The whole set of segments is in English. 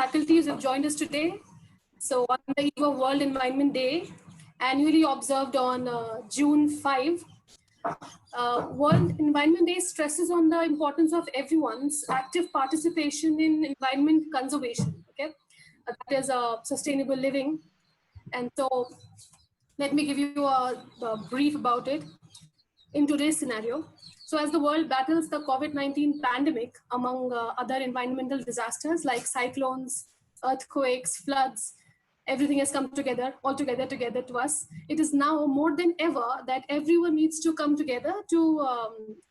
faculties who have joined us today. So on the eve of World Environment Day, annually observed on June 5, World Environment Day stresses on the importance of everyone's active participation in environment conservation. Okay, that is sustainable living. And so let me give you a brief about it in today's scenario. So as the world battles the COVID-19 pandemic, among other environmental disasters like cyclones, earthquakes, floods, everything has come together, all together to us. It is now more than ever that everyone needs to come together to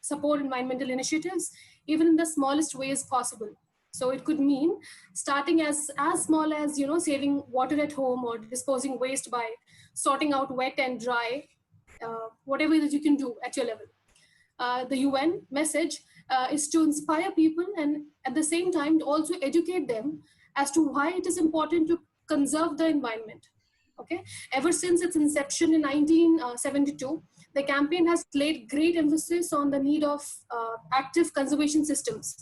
support environmental initiatives, even in the smallest ways possible. So it could mean starting as small as, saving water at home or disposing waste by sorting out wet and dry, whatever that you can do at your level. The UN message is to inspire people and at the same time to also educate them as to why it is important to conserve the environment. Okay, ever since its inception in 1972, the campaign has laid great emphasis on the need of active conservation systems.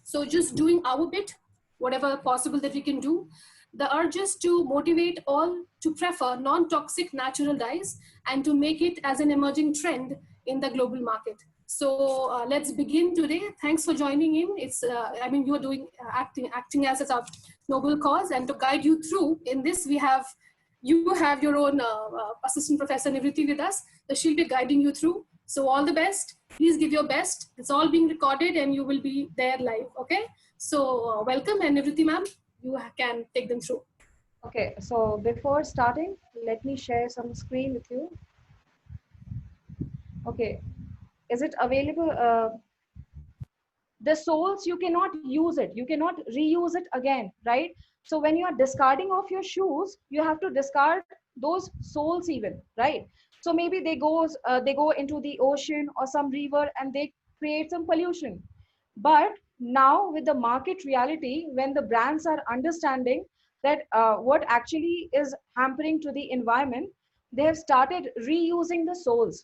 So just doing our bit, whatever possible that we can do. The urge is to motivate all to prefer non-toxic natural dyes and to make it as an emerging trend in the global market. So let's begin today. Thanks for joining in. It's, you are doing acting as a noble cause, and to guide you through in this, you have your own assistant professor Nivriti with us. So she'll be guiding you through. So all the best. Please give your best. It's all being recorded, and you will be there live. Okay. So welcome, and Nivriti ma'am, you can take them through. Okay. So before starting, let me share some screen with you. Okay. Is it available? The soles, you cannot use it. You cannot reuse it again, right? So when you are discarding of your shoes, you have to discard those soles even, right? So maybe they go into the ocean or some river and they create some pollution. But now with the market reality, when the brands are understanding that what actually is hampering to the environment, they have started reusing the soles.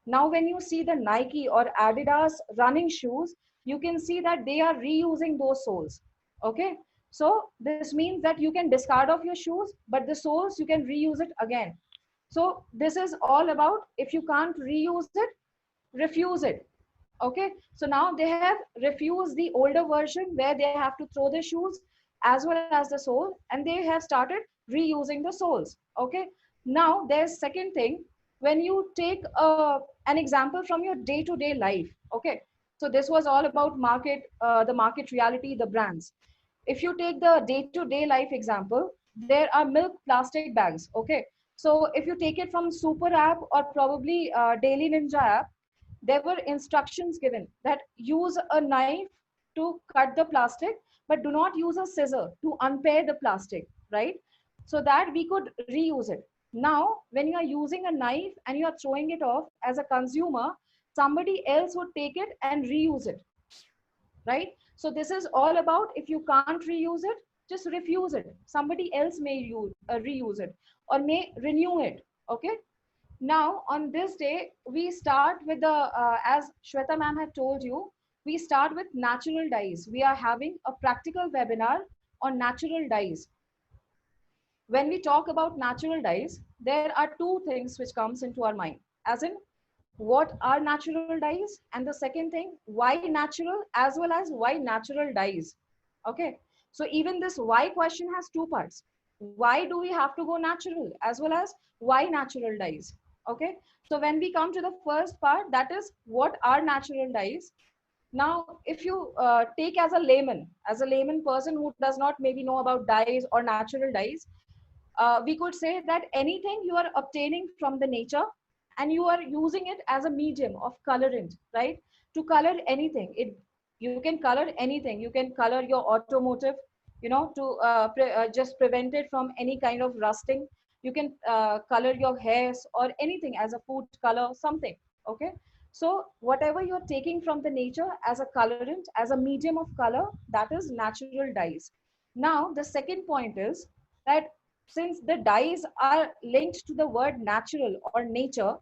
Now, when you see the Nike or Adidas running shoes, you can see that they are reusing those soles. Okay. So this means that you can discard off your shoes, but the soles, you can reuse it again. So this is all about, if you can't reuse it, refuse it. Okay. So now they have refused the older version where they have to throw the shoes as well as the sole, and they have started reusing the soles. Okay. Now there's second thing, when you take an example from your day-to-day life. Okay. So this was all about the market reality, the brands. If you take the day-to-day life example, there are milk plastic bags. Okay. So if you take it from Super app or probably Daily Ninja app, there were instructions given that use a knife to cut the plastic, but do not use a scissor to unpair the plastic, right? So that we could reuse it. Now, when you are using a knife and you are throwing it off as a consumer, somebody else would take it and reuse it, right? So this is all about, if you can't reuse it, just refuse it. Somebody else may reuse it or may renew it. Okay. Now, on this day, we start with as Shweta ma'am had told you, we start with natural dyes. We are having a practical webinar on natural dyes. When we talk about natural dyes, there are two things which comes into our mind, as in, what are natural dyes? And the second thing, why natural, as well as why natural dyes. Okay. So even this why question has two parts. Why do we have to go natural, as well as why natural dyes? Okay. So when we come to the first part, that is, what are natural dyes? Now, if you take as a layman person who does not maybe know about dyes or natural dyes, we could say that anything you are obtaining from the nature and you are using it as a medium of colorant, right? To color anything. You can color anything. You can color your automotive, to just prevent it from any kind of rusting. You can color your hairs or anything as a food color, something. Okay. So whatever you're taking from the nature as a colorant, as a medium of color, that is natural dyes. Now, the second point is that since the dyes are linked to the word natural or nature,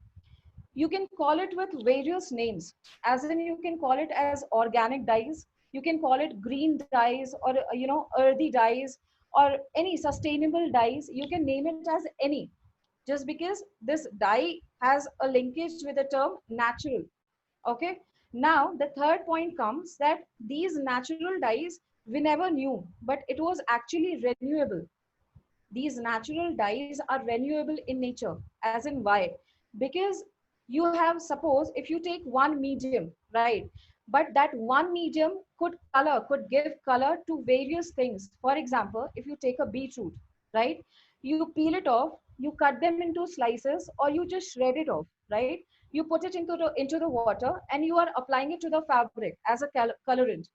you can call it with various names. As in, you can call it as organic dyes, you can call it green dyes, or earthy dyes, or any sustainable dyes, you can name it as any, just because this dye has a linkage with the term natural. Okay. Now the third point comes that these natural dyes we never knew, but it was actually renewable. These natural dyes are renewable in nature. As in why? Because you have, suppose if you take one medium, right, but that one medium could give color to various things. For example, if you take a beetroot, right, you peel it off, you cut them into slices, or you just shred it off, right, you put it into the water and you are applying it to the fabric as a colorant.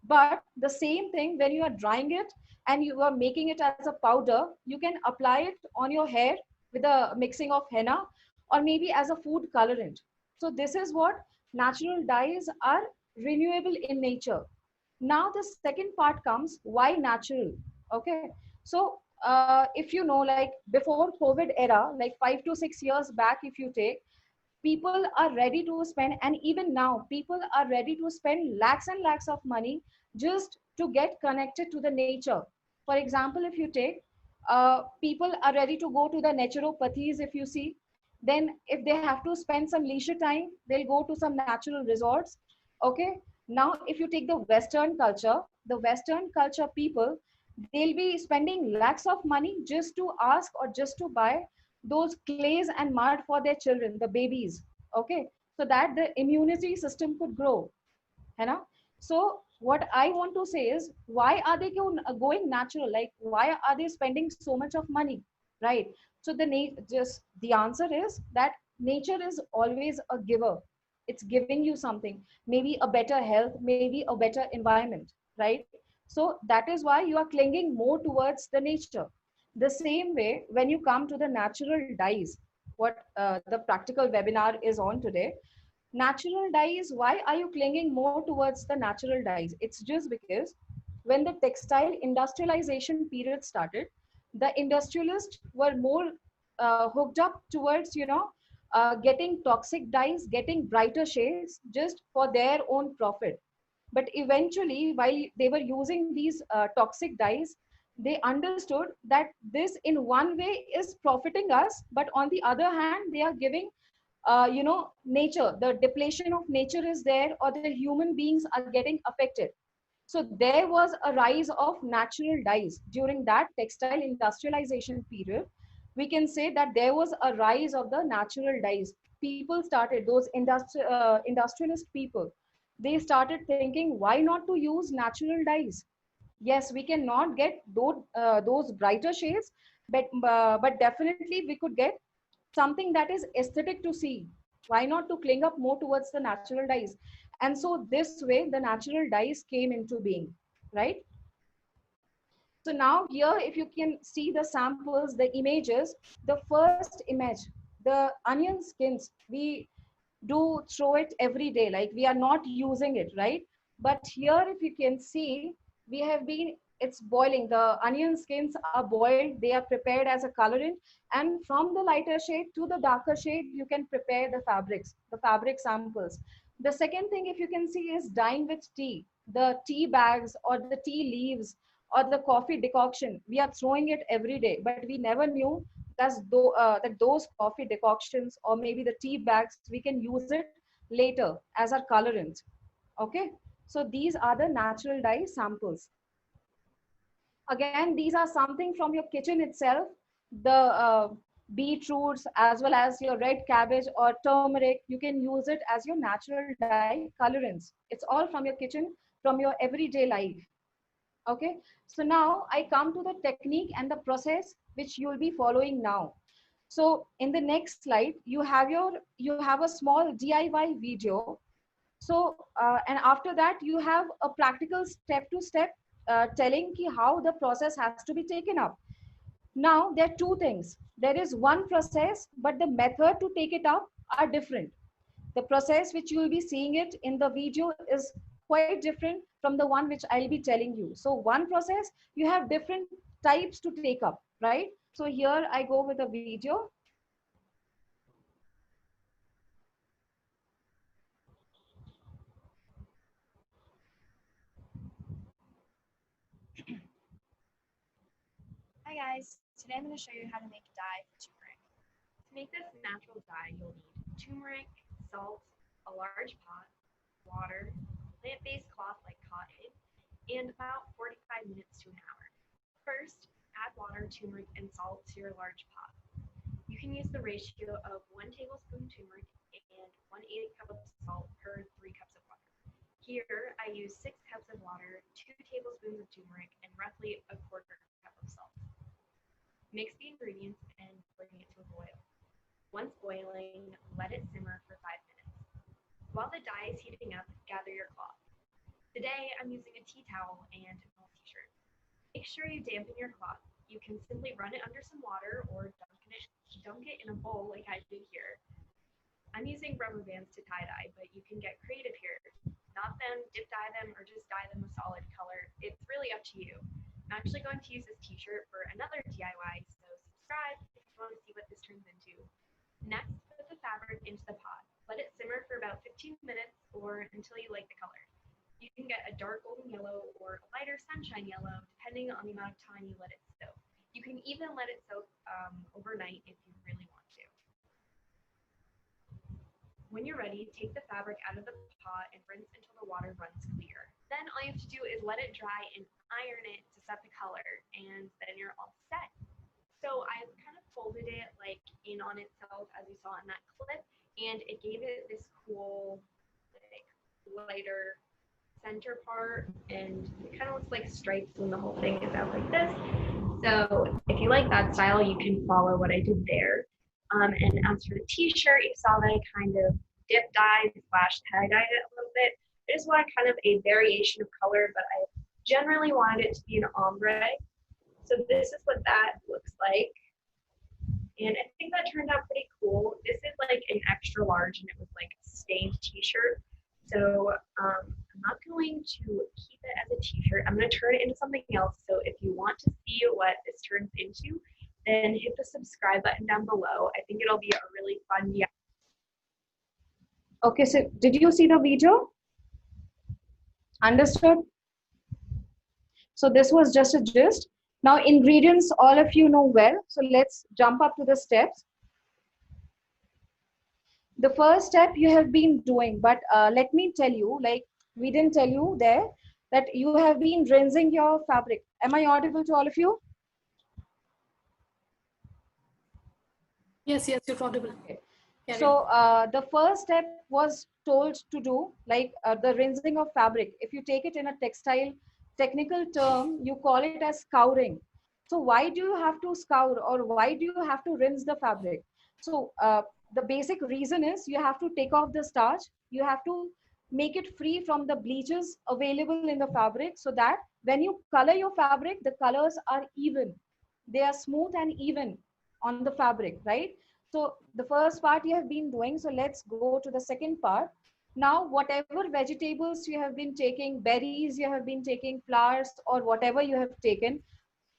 But the same thing, when you are drying it and you are making it as a powder, you can apply it on your hair with a mixing of henna, or maybe as a food colorant. So this is what natural dyes are, renewable in nature. Now the second part comes, why natural? Okay. So if you know, like before COVID era, like 5 to 6 years back, if you take, people are ready to spend, and even now people are ready to spend lakhs and lakhs of money just to get connected to the nature. For example, if you take, people are ready to go to the naturopathies. If you see, then if they have to spend some leisure time, they'll go to some natural resorts. Okay. Now if you take the western culture, the western culture people, they'll be spending lakhs of money just to ask or just to buy those clays and mud for their children, the babies. Okay. So that the immunity system could grow, है ना? So what I want to say is, why are they going natural? Like, why are they spending so much of money, right? So just the answer is that nature is always a giver. It's giving you something, maybe a better health, maybe a better environment, right? So that is why you are clinging more towards the nature. The same way, when you come to the natural dyes, what the practical webinar is on today, natural dyes, why are you clinging more towards the natural dyes? It's just because when the textile industrialization period started, the industrialists were more hooked up towards, getting toxic dyes, getting brighter shades just for their own profit. But eventually, while they were using these toxic dyes, they understood that this in one way is profiting us, but on the other hand, they are giving, nature, the depletion of nature is there, or the human beings are getting affected. So there was a rise of natural dyes during that textile industrialization period. We can say that there was a rise of the natural dyes. People started, those industrialist people, they started thinking, why not to use natural dyes? Yes, we cannot get those brighter shades, but definitely we could get something that is aesthetic to see. Why not to cling up more towards the natural dyes? And so this way the natural dyes came into being, right? So now here, if you can see the samples, the images, the first image, the onion skins, we do throw it every day, like we are not using it, right? But here, if you can see, we have been, it's boiling, the onion skins are boiled, they are prepared as a colorant, and from the lighter shade to the darker shade, you can prepare the fabrics, the fabric samples. The second thing, if you can see, is dyeing with tea, the tea bags or the tea leaves or the coffee decoction, we are throwing it every day, but we never knew that those coffee decoctions or maybe the tea bags, we can use it later as our colorant. Okay. So these are the natural dye samples. Again, these are something from your kitchen itself, the beetroots as well as your red cabbage or turmeric, you can use it as your natural dye colorants. It's all from your kitchen, from your everyday life. Okay. So now I come to the technique and the process which you will be following now. So in the next slide, you have a small DIY video. So and after that, you have a practical step to step telling how the process has to be taken up. Now there are two things. There is one process, but the method to take it up are different. The process which you will be seeing it in the video is quite different from the one which I'll be telling you. So one process, you have different types to take up, right? So here I go with a video. Hi guys, today I'm going to show you how to make a dye for turmeric. To make this natural dye, you'll need turmeric, salt, a large pot, water, plant-based cloth like cotton, and about 45 minutes to an hour. First, add water, turmeric, and salt to your large pot. You can use the ratio of 1 tablespoon turmeric and 1/8 cup of salt per 3 cups of water. Here, I use 6 cups of water, 2 tablespoons of turmeric, and roughly a quarter cup of salt. Mix the ingredients and bring it to a boil. Once boiling, let it simmer for 5 minutes. While the dye is heating up, gather your cloth. Today, I'm using a tea towel and an old t-shirt. Make sure you dampen your cloth. You can simply run it under some water or dunk it in a bowl like I did here. I'm using rubber bands to tie-dye, but you can get creative here. Knot them, dip dye them, or just dye them a solid color. It's really up to you. I'm actually going to use this t-shirt for another DIY, so subscribe if you want to see what this turns into. Next, put the fabric into the pot. Let it simmer for about 15 minutes or until you like the color. You can get a dark golden yellow or a lighter sunshine yellow, depending on the amount of time you let it soak. You can even let it soak overnight if you really want to. When you're ready, take the fabric out of the pot and rinse until the water runs clear. Then all you have to do is let it dry and iron it to set the color, and then you're all set. So I kind of folded it like in on itself as you saw in that clip, and it gave it this cool, like, lighter center part, and it kind of looks like stripes when the whole thing is out like this. So if you like that style, you can follow what I did there. And as for the t-shirt, you saw that I kind of dip dyed / tie-dyed it a little bit. I just wanted kind of a variation of color, but I generally wanted it to be an ombre. So this is what that looks like. And I think that turned out pretty cool. This is like an extra large, and it was like a stained t-shirt. So I'm not going to keep it as a t-shirt. I'm going to turn it into something else. So if you want to see what this turns into, then hit the subscribe button down below. I think it'll be a really fun DIY. Okay, so did you see the video? Understood? So this was just a gist. Now ingredients, all of you know well. So let's jump up to the steps. The first step you have been doing, but let me tell you, like we didn't tell you there, that you have been rinsing your fabric. Am I audible to all of you? Yes, you're audible. Okay. Carry So on. the first step was told to do, like the rinsing of fabric. If you take it in a textile technical term, you call it as scouring. So why do you have to scour, or why do you have to rinse the fabric? So the basic reason is you have to take off the starch. You have to make it free from the bleaches available in the fabric, so that when you color your fabric, the colors are even. They are smooth and even on the fabric, right? So the first part you have been doing. So let's go to the second part. Now, whatever vegetables you have been taking, berries you have been taking, flowers, or whatever you have taken,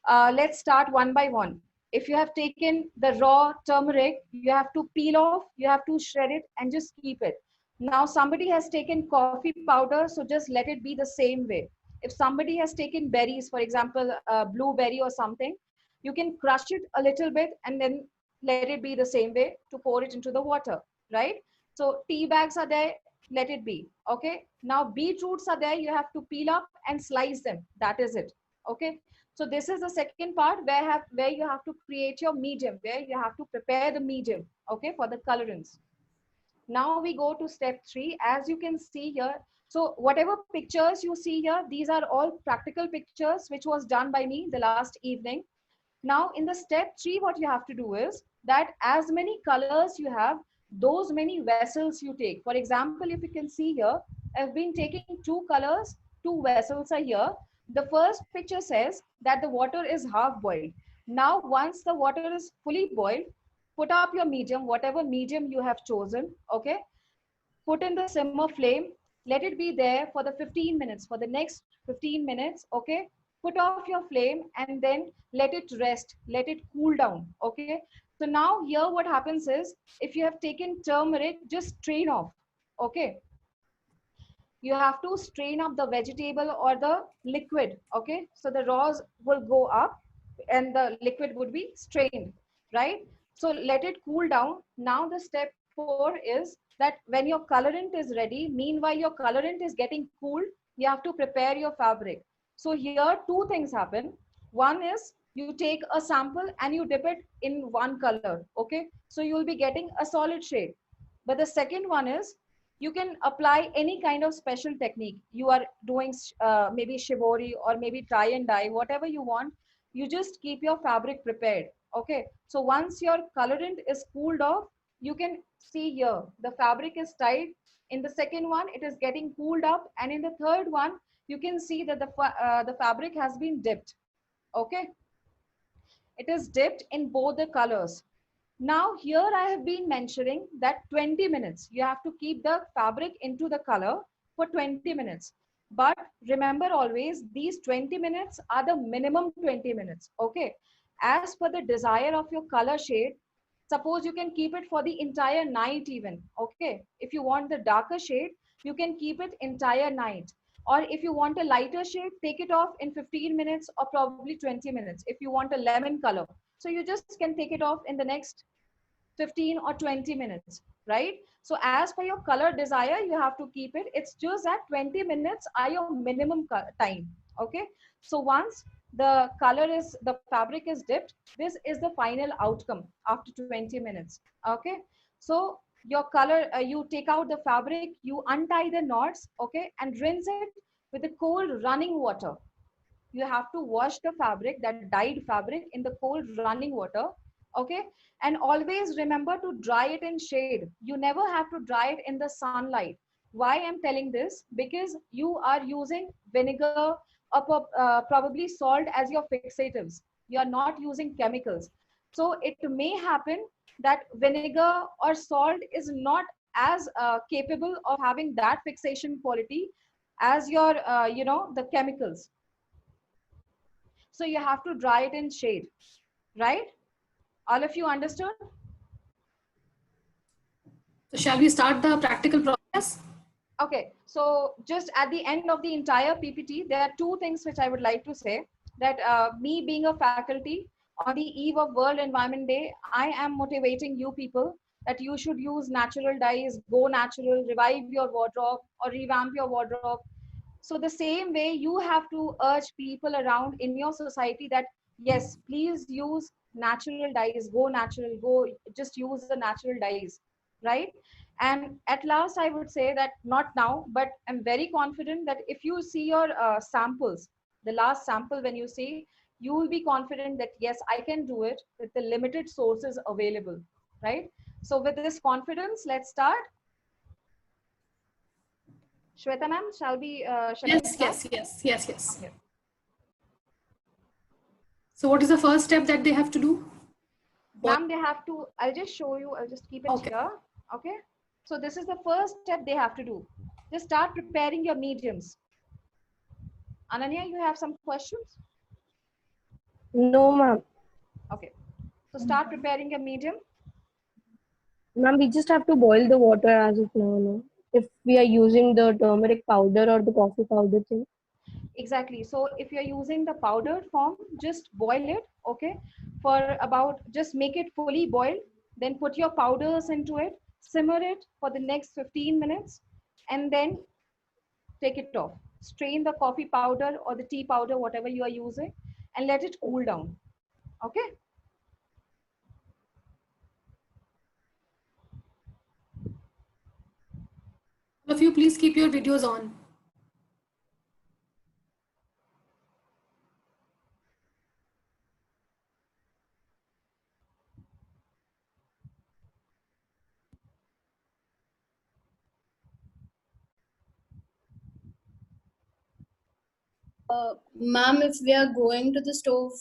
let's start one by one. If you have taken the raw turmeric, you have to peel off, you have to shred it, and just keep it. Now, somebody has taken coffee powder, so just let it be the same way. If somebody has taken berries, for example, blueberry or something, you can crush it a little bit and then let it be the same way to pour it into the water, right? So tea bags are there, let it be. Okay, now beetroots are there, you have to peel up and slice them. That is it. Okay, so this is the second part where you have to create your medium, where you have to prepare the medium, okay, for the colorants. Now we go to step 3. As you can see here, so whatever pictures you see here, these are all practical pictures which was done by me the last evening. Now in the step 3, what you have to do is that as many colors you have, those many vessels you take. For example, if you can see here, I've been taking 2 colors, 2 vessels are here. The first picture says that the water is half boiled. Now once the water is fully boiled, put up your medium, whatever medium you have chosen, okay? Put in the simmer flame, let it be there for the 15 minutes, for the next 15 minutes, okay? Put off your flame and then let it rest, let it cool down, okay? So now here what happens is, if you have taken turmeric, just strain off, okay? You have to strain up the vegetable or the liquid, okay? So the raws will go up, and the liquid would be strained, right? So let it cool down. Now the step 4 is that when your colorant is ready, meanwhile your colorant is getting cooled, you have to prepare your fabric. So here two things happen. One is you take a sample and you dip it in one color, okay? So you will be getting a solid shade. But the second one is you can apply any kind of special technique. You are doing maybe shibori or maybe tie and dye, whatever you want. You just keep your fabric prepared, okay? So once your colorant is cooled off, you can see here the fabric is tied. In the second one it is getting cooled up, and in the third one you can see that the fabric has been dipped, okay? It is dipped in both the colors. Now here I have been mentioning that 20 minutes, you have to keep the fabric into the color for 20 minutes. But remember always these 20 minutes are the minimum 20 minutes, okay? As per the desire of your color shade, suppose you can keep it for the entire night even, okay? If you want the darker shade, you can keep it entire night. Or if you want a lighter shade, take it off in 15 minutes or probably 20 minutes. If you want a lemon color, so you just can take it off in the next 15 or 20 minutes, right? So as per your color desire, you have to keep it. It's just that 20 minutes are your minimum time, okay? So once the fabric is dipped, this is the final outcome after 20 minutes, okay? So your color, you take out the fabric, you untie the knots, okay, and rinse it with the cold running water. You have to wash the fabric, that dyed fabric, in the cold running water, okay? And always remember to dry it in shade. You never have to dry it in the sunlight. Why I'm telling this? Because you are using vinegar or probably salt as your fixatives. You are not using chemicals. So it may happen that vinegar or salt is not as capable of having that fixation quality as your the chemicals. So you have to dry it in shade, right? All of you understood? So shall we start the practical process? Okay, so just at the end of the entire PPT, there are two things which I would like to say. That me being a faculty on the eve of World Environment Day, I am motivating you people that you should use natural dyes, go natural, revive your wardrobe or revamp your wardrobe. So the same way you have to urge people around in your society that yes, please use natural dyes, go natural, go just use the natural dyes, right? And at last I would say that not now, but I'm very confident that if you see your samples, the last sample when you see, you will be confident that yes, I can do it with the limited sources available, right? So with this confidence, let's start. Shweta ma'am, shall we Yes, start? yes. Okay. So what is the first step that they have to do? Ma'am, they have to, I'll just show you, I'll just keep it Okay. here. Okay. So this is the first step they have to do. Just start preparing your mediums. Ananya, you have some questions? No, ma'am. Okay. So start preparing your medium. Ma'am, we just have to boil the water as of now, no? If we are using the turmeric powder or the coffee powder thing. Exactly. So if you're using the powdered form, just boil it, okay? For about, just make it fully boiled. Then put your powders into it, simmer it for the next 15 minutes, and then take it off. Strain the coffee powder or the tea powder, whatever you are using, and let it cool down. Okay. All of you, please keep your videos on. Ma'am, if we are going to the stove,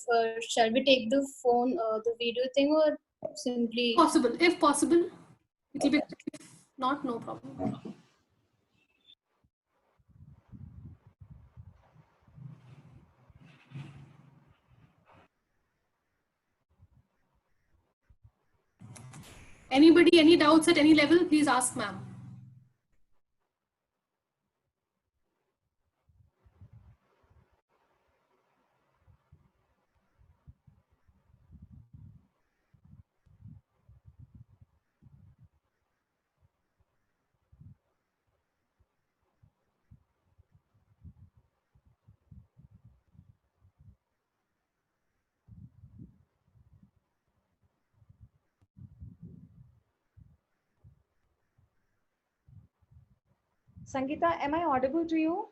shall we take the phone, the video thing, or simply? Possible, if possible. It will be, if not, no problem. Anybody, any doubts at any level, please ask ma'am. Sangeeta, am I audible to you?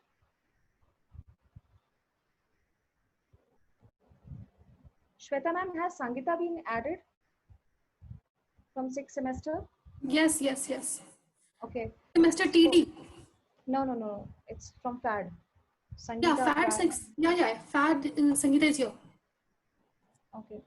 Shweta ma'am, has Sangeeta been added from 6th semester? Yes, yes, yes. Okay. Semester TD. No. It's from FAD. Yeah, Sangeeta FAD FAD. 6. Yeah. FAD Sangeeta is here. Okay.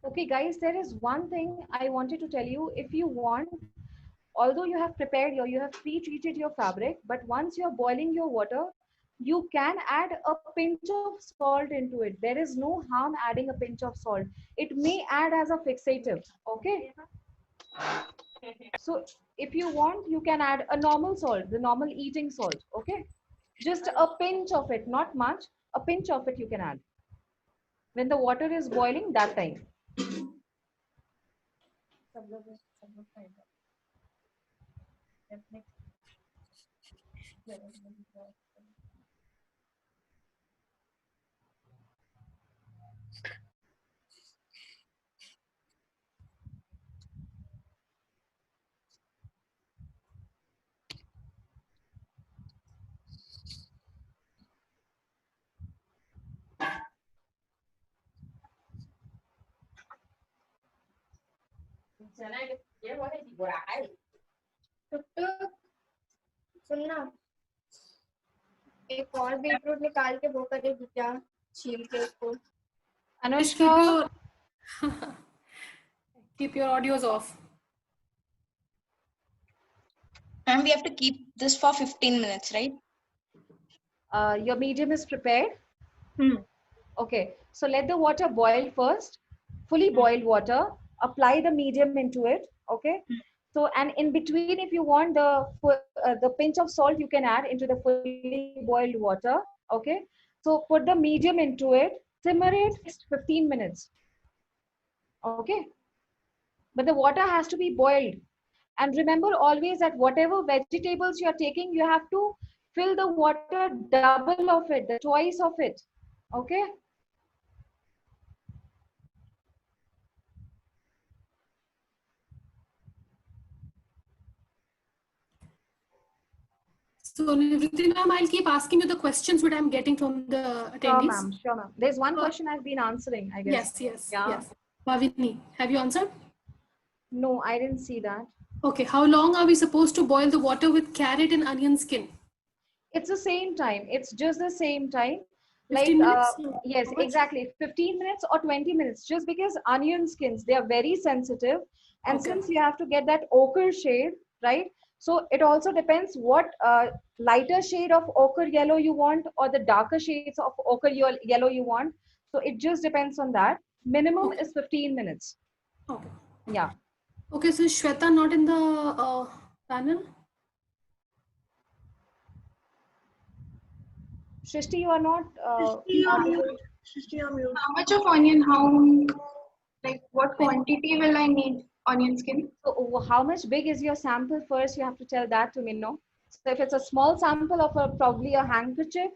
Okay, guys, there is one thing I wanted to tell you. If you want, although you have prepared you have pre-treated your fabric, but once you're boiling your water, you can add a pinch of salt into it. There is no harm adding a pinch of salt. It may add as a fixative. Okay. So if you want, you can add a normal salt, the normal eating salt. Okay. Just a pinch of it, not much. A pinch of it you can add when the water is boiling, that time. टुकटुक सुनना एक और beetroot निकाल के वो करे भुजिया छील के उसको Just keep Anushka, your keep your audios off. And we have to keep this for 15 minutes, right? your medium is prepared. Okay, so let the water boil first, fully boiled water. Apply the medium into it. Okay, so and in between, if you want the pinch of salt, you can add into the fully boiled water. Okay, so put the medium into it, simmer it 15 minutes. Okay, but the water has to be boiled. And remember always that whatever vegetables you are taking, you have to fill the water double of it, the twice of it. Okay. So, Nivruti ma'am, I'll keep asking you the questions what I'm getting from the attendees. Sure, ma'am. There's one question I've been answering, I guess. Yes. Bhavini, have you answered? No, I didn't see that. Okay, how long are we supposed to boil the water with carrot and onion skin? It's the same time. It's just the same time. 15 minutes? Yes, How much? exactly. 15 minutes or 20 minutes, just because onion skins, they are very sensitive. And Okay. since you have to get that ochre shade, right? So it also depends what lighter shade of ochre yellow you want or the darker shades of ochre yellow you want. So it just depends on that. Minimum Okay. is 15 minutes. Okay. Yeah. Okay, so is Shweta not in the panel? Shrishti, you are not how much of onion like what quantity will I need onion skin So how much big is your sample first? You have to tell that to me, no? So if it's a small sample of probably a handkerchief,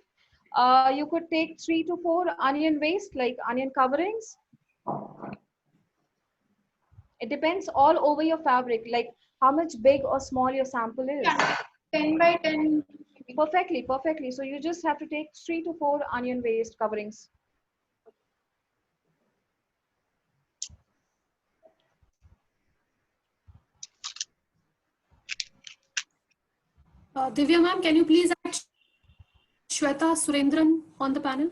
you could take 3 to 4 onion waste, like onion coverings. It depends all over your fabric, like how much big or small your sample is. 10 by 10 Perfectly. So you just have to take 3 to 4 onion waste coverings. Divya ma'am, can you please add Shweta Surendran on the panel?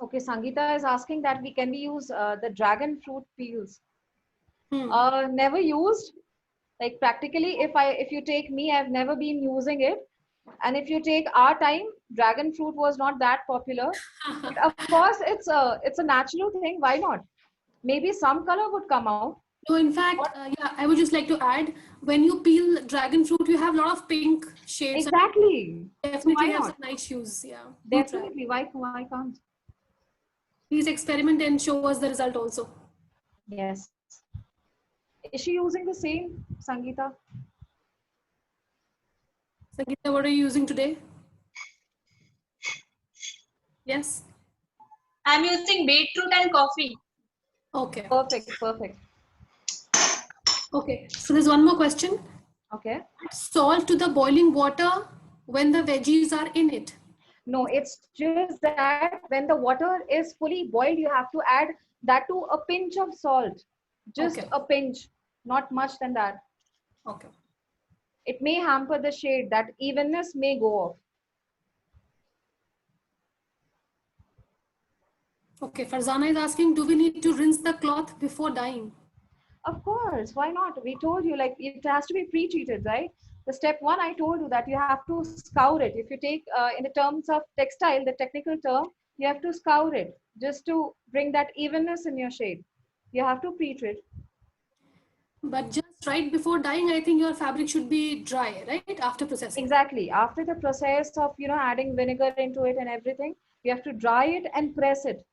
Okay, Sangeeta is asking that can we use the dragon fruit peels? Hmm. Never used. Like practically, if you take me, I've never been using it. And if you take our time, dragon fruit was not that popular. But of course, it's a natural thing. Why not? Maybe some color would come out. No, in fact, yeah, I would just like to add, when you peel dragon fruit, you have a lot of pink shades. Exactly. And So why definitely have not? some nice shoes. Yeah, do try. Definitely. Why can't? Please experiment and show us the result also. Yes. Is she using the same, Sangeeta? Sangeeta, what are you using today? Yes. I'm using beetroot and coffee. Okay. Perfect. Okay. So there's one more question. Okay. Salt to the boiling water when the veggies are in it. No, it's just that when the water is fully boiled, you have to add that to a pinch of salt. Just Okay. a pinch, not much than that. Okay. It may hamper the shade, that evenness may go off. Okay. Farzana is asking, do we need to rinse the cloth before dyeing? Of course, why not? We told you, like, it has to be pre-treated, right? The step one, I told you that you have to scour it. If you take in the terms of textile, the technical term, you have to scour it just to bring that evenness in your shade. You have to pre-treat. But just right before dyeing, I think your fabric should be dry, right? After processing. Exactly. After the process of, adding vinegar into it and everything, you have to dry it and press it.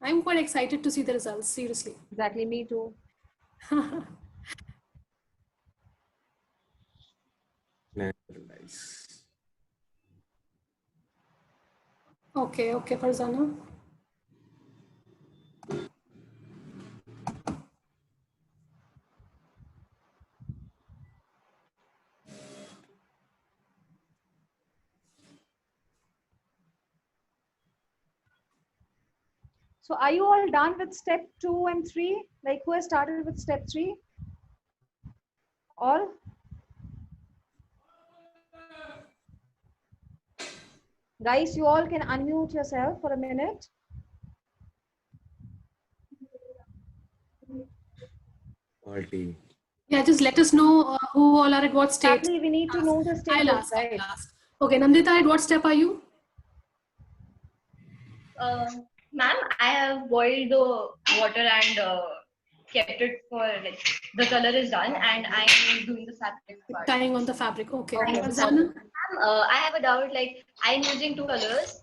I'm quite excited to see the results, seriously. Exactly, me too. Nice. Okay, Farzana. So are you all done with step 2 and 3? Like, who has started with step 3? All? Guys, you all can unmute yourself for a minute. All team. Yeah, just let us know who all are at what state. Exactly, we need to know the status, I'll ask. right? Okay, Nandita, at what step are you? Ma'am, I have boiled the water and kept it for like the color is done, and I'm doing the fabric part. Tying on the fabric. Okay. Tying on the Farzana? fabric. Ma'am, I have a doubt. Like I'm using two colors,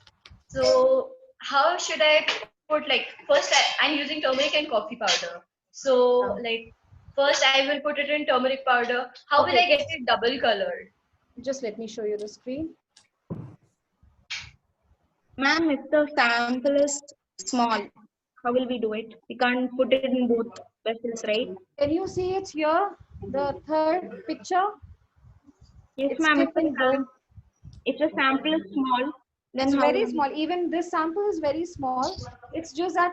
so how should I put like first I'm using turmeric and coffee powder. So like first I will put it in turmeric powder. How will I get it double colored? Just let me show you the screen. Ma'am, if the sample is small, how will we do it? We can't put it in both vessels, right? Can you see it here? The third picture? Yes, It's ma'am. still in bold. If the sample is small, then It's how very will we- small. Even this sample is very small. It's just that,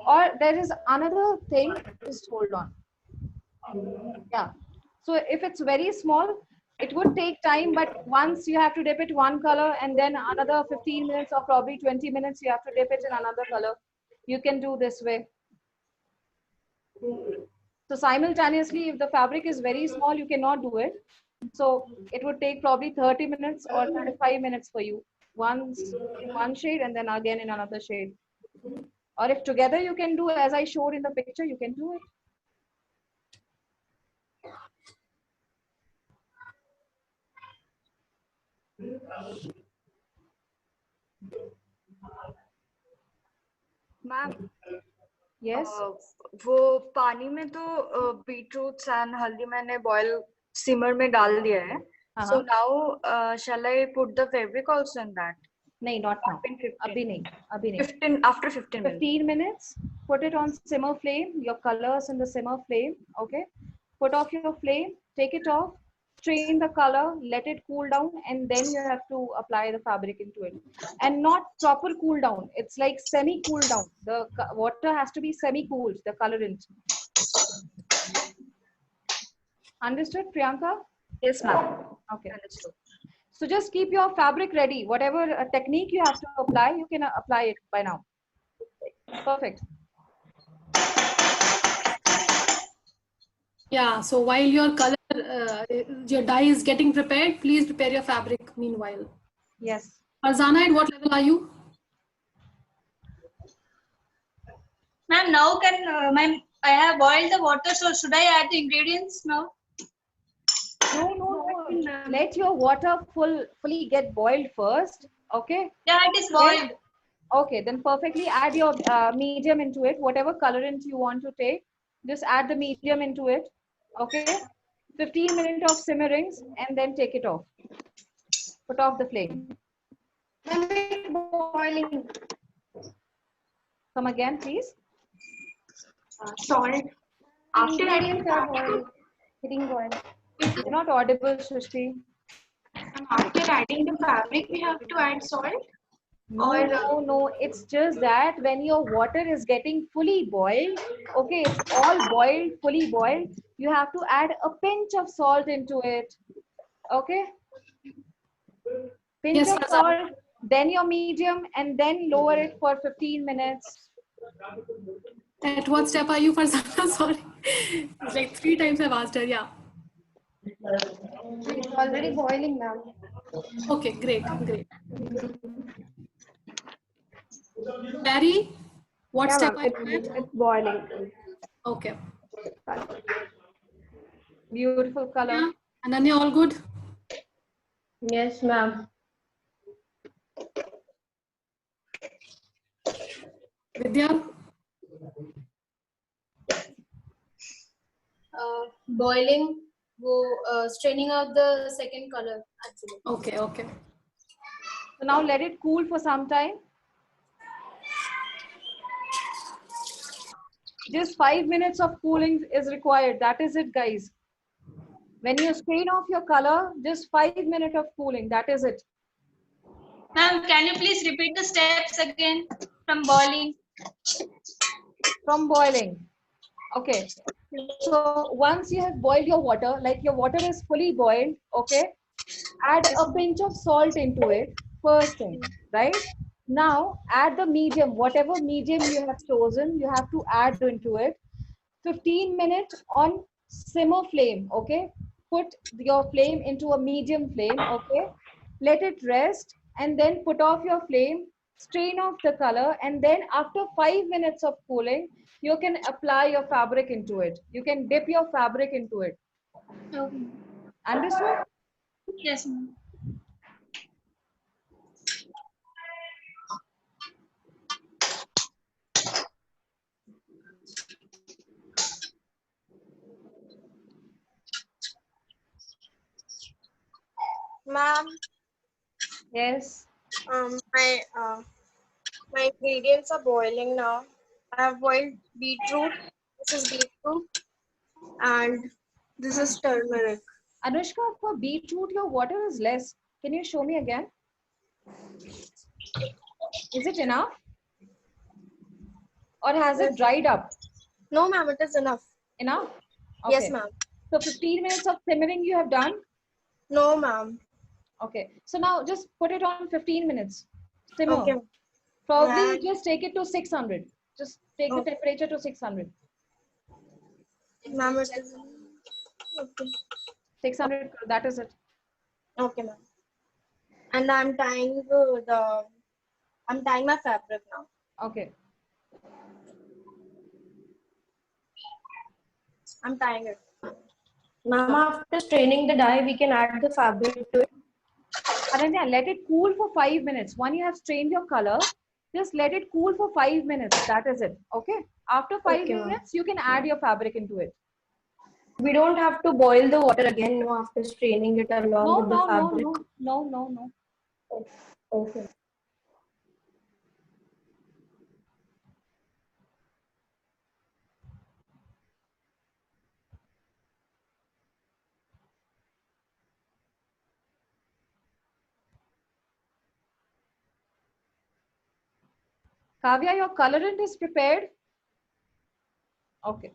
or there is another thing. Just hold on. Yeah. So if it's very small, it would take time, but once you have to dip it one color and then another 15 minutes or probably 20 minutes, you have to dip it in another color. You can do this way. So simultaneously, if the fabric is very small, you cannot do it. So it would take probably 30 minutes or 35 minutes for you. Once in one shade and then again in another shade. Or if together you can do as I showed in the picture, you can do it. Ma'am Yes. वो पानी में तो बीटरूट्स and हल्दी मैंने boil सिमर में डाल दिया है so now shall I put the fabric also in that नहीं, not now. अभी नहीं. 15 after 15 minutes. 15 minutes. Put it on simmer flame. Your colors in the simmer flame. Okay. Put off your flame. Take it off. Strain the color. Let it cool down, and then you have to apply the fabric into it. And not proper cool down. It's like semi cool down. The water has to be semi cooled. The colorant. Understood, Priyanka? Yes, ma'am. Okay. Understood. So just keep your fabric ready. Whatever technique you have to apply, you can apply it by now. Perfect. Yeah, so while your color, your dye is getting prepared, please prepare your fabric meanwhile. Yes. Farzana, at what level are you? Ma'am, now ma'am, I have boiled the water, so should I add the ingredients now? No. Let your water fully get boiled first. Okay. Yeah, it is boiled. Okay, then perfectly add your medium into it. Whatever colorant you want to take, just add the medium into it. Okay. 15 minutes of simmerings and then take it off. Put off the flame. Boiling. Come again, please. Salt. After adding Getting boiled. You're not audible, Srishti. after adding the fabric, we have to add salt. No. It's just that when your water is getting fully boiled, okay, it's all boiled, fully boiled, you have to add a pinch of salt into it. Okay? Pinch Yes, of Farzana. salt, then your medium, and then lower it for 15 minutes. At what step are you, Farzana? Sorry. It's like 3 times I've asked her. Yeah. It's already boiling, ma'am. Okay, great. Barry, what Yeah, step ma'am. are you at? It's boiling. Okay. Beautiful color. Yeah. Ananya, all good? Yes, ma'am. Vidya? Boiling, straining out the second color actually. Okay. So now let it cool for some time. Just 5 minutes of cooling is required. That is it, guys. When you strain off your color, just 5 minutes of cooling. That is it. Ma'am, can you please repeat the steps again from boiling? From boiling. Okay. So once you have boiled your water, like your water is fully boiled, okay, add a pinch of salt into it, first thing, right? Now add the medium, whatever medium you have chosen, you have to add into it. 15 minutes on simmer flame, okay? Put your flame into a medium flame, okay? Let it rest and then put off your flame, strain off the color, and then after 5 minutes of cooling, you can apply your fabric into it. You can dip your fabric into it. Okay. Understood? Yes, ma'am. Ma'am, Yes. my ingredients are boiling now. I have boiled beetroot. This is beetroot, and this is turmeric. Anushka, for beetroot, your water is less. Can you show me again? Is it enough? Or has it dried up? No, ma'am, it is enough. Enough? Yes, Okay. ma'am. So 15 minutes of simmering you have done? No, ma'am. Okay. So now just put it on 15 minutes. Simmer. Okay. Probably Yeah. just take it to 600. Just take the temperature to 600. Ma'am, it is okay. 600, that is it. Okay, ma'am. And I'm tying my fabric now. Okay. I'm tying it. Ma'am, after straining the dye, we can add the fabric to it. Ananya, let it cool for 5 minutes. When you have strained your color, just let it cool for 5 minutes. That is it. Okay. After 5 Okay, ma'am. minutes, you can add your fabric into it. We don't have to boil the water again, no, after straining it along with the fabric. No. Okay. Kavya, your colorant is prepared? Okay.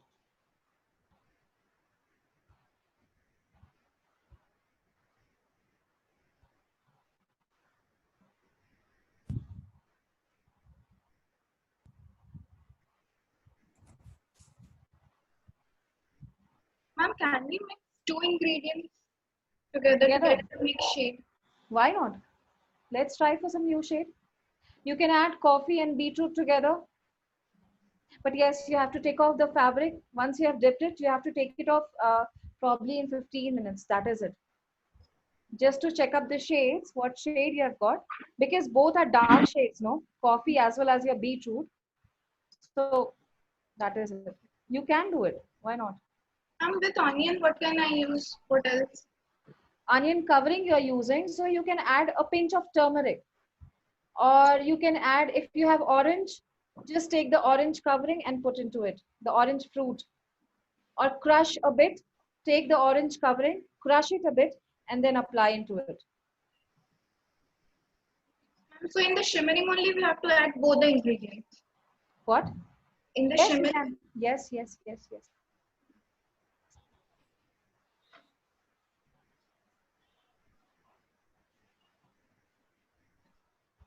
Ma'am, can we mix two ingredients together to get a mixed shade? Why not? Let's try for some new shade. You can add coffee and beetroot together. But yes, you have to take off the fabric. Once you have dipped it, you have to take it off probably in 15 minutes. That is it. Just to check up the shades, what shade you have got. Because both are dark shades, no? Coffee as well as your beetroot. So that is it. You can do it. Why not? With onion, what can I use? What else? Onion covering you're using, so you can add a pinch of turmeric. Or you can add, if you have orange, just take the orange covering and put into it, the orange fruit. Or crush a bit, take the orange covering, crush it a bit, and then apply into it. So in the shimmering only, we have to add both the ingredients. What? In the Yes, shimmering? Yes, yes, yes, yes.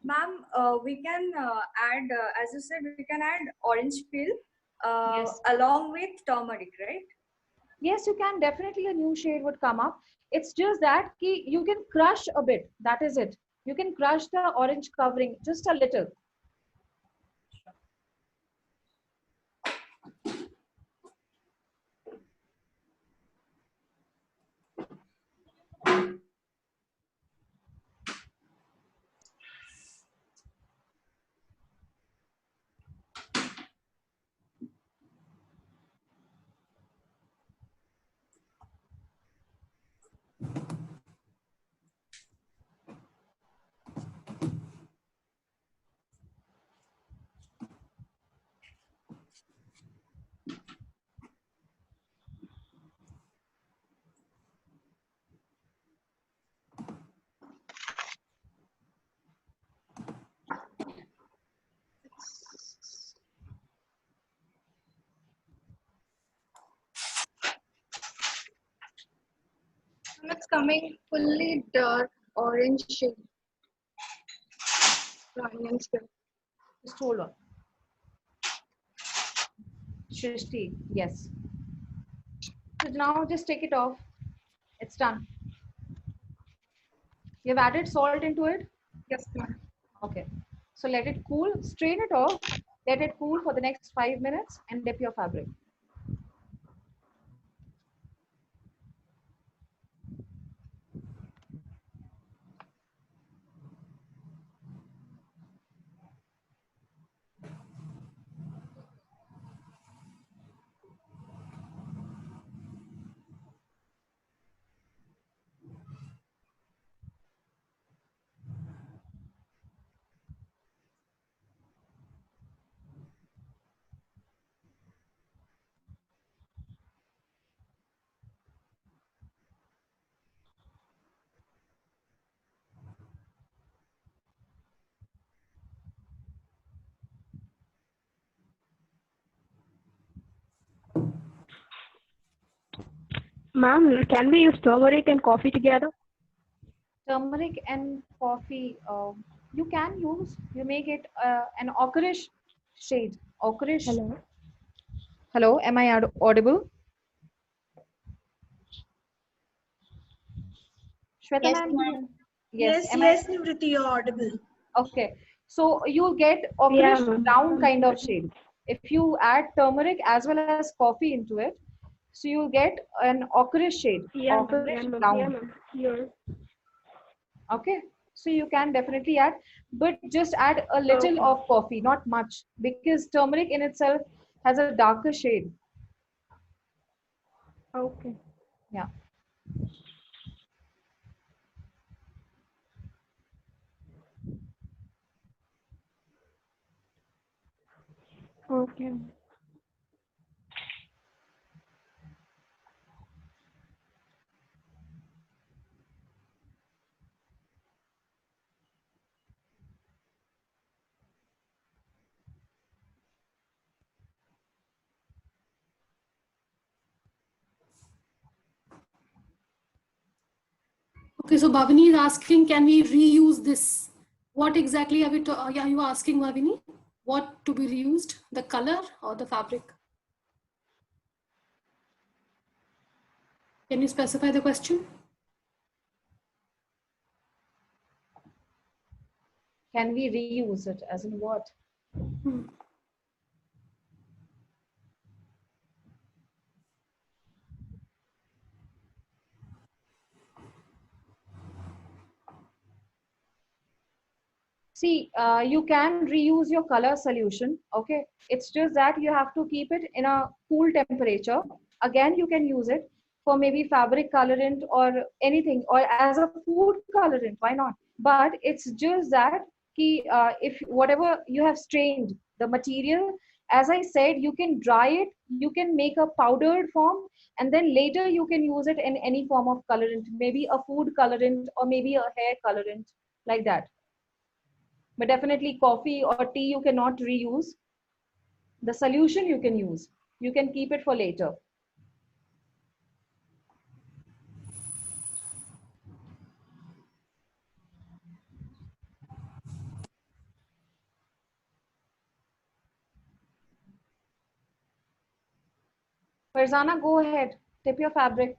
Ma'am, we can add, as you said, we can add orange peel along with turmeric, right? Yes, you can. Definitely a new shade would come up. It's just that you can crush a bit. That is it. You can crush the orange covering just a little. It's coming fully dark orange shade. The onion skin. Just hold on. Shrishti, yes. So now just take it off. It's done. You've added salt into it? Yes, ma'am. Okay. So let it cool. Strain it off. Let it cool for the next 5 minutes and dip your fabric. Ma'am, can we use turmeric and coffee together? Turmeric and coffee, you can use. You make it an ochreish shade. Ochreish. Hello. Hello, am I audible? Shweta Yes, ma'am? ma'am. Yes, Yes, Nivriti, you're audible. Okay, so you'll get ochreish brown kind of shade. If you add turmeric as well as coffee into it, so you'll get an ochreish shade, ochreish brown. Okay, so you can definitely add, but just add a little of coffee, not much, because turmeric in itself has a darker shade. Okay. Yeah. Okay. Okay, so Bhavini is asking, can we reuse this? What exactly are you asking, Bhavini? What to be reused? The color or the fabric? Can you specify the question? Can we reuse it? As in what? See, you can reuse your color solution. Okay, it's just that you have to keep it in a cool temperature. Again, you can use it for maybe fabric colorant or anything, or as a food colorant. Why not? But it's just that if whatever you have strained the material, as I said, you can dry it. You can make a powdered form, and then later you can use it in any form of colorant, maybe a food colorant or maybe a hair colorant, like that. But definitely coffee or tea you cannot reuse. The solution you can use. You can keep it for later. Farzana, go ahead. Tip your fabric.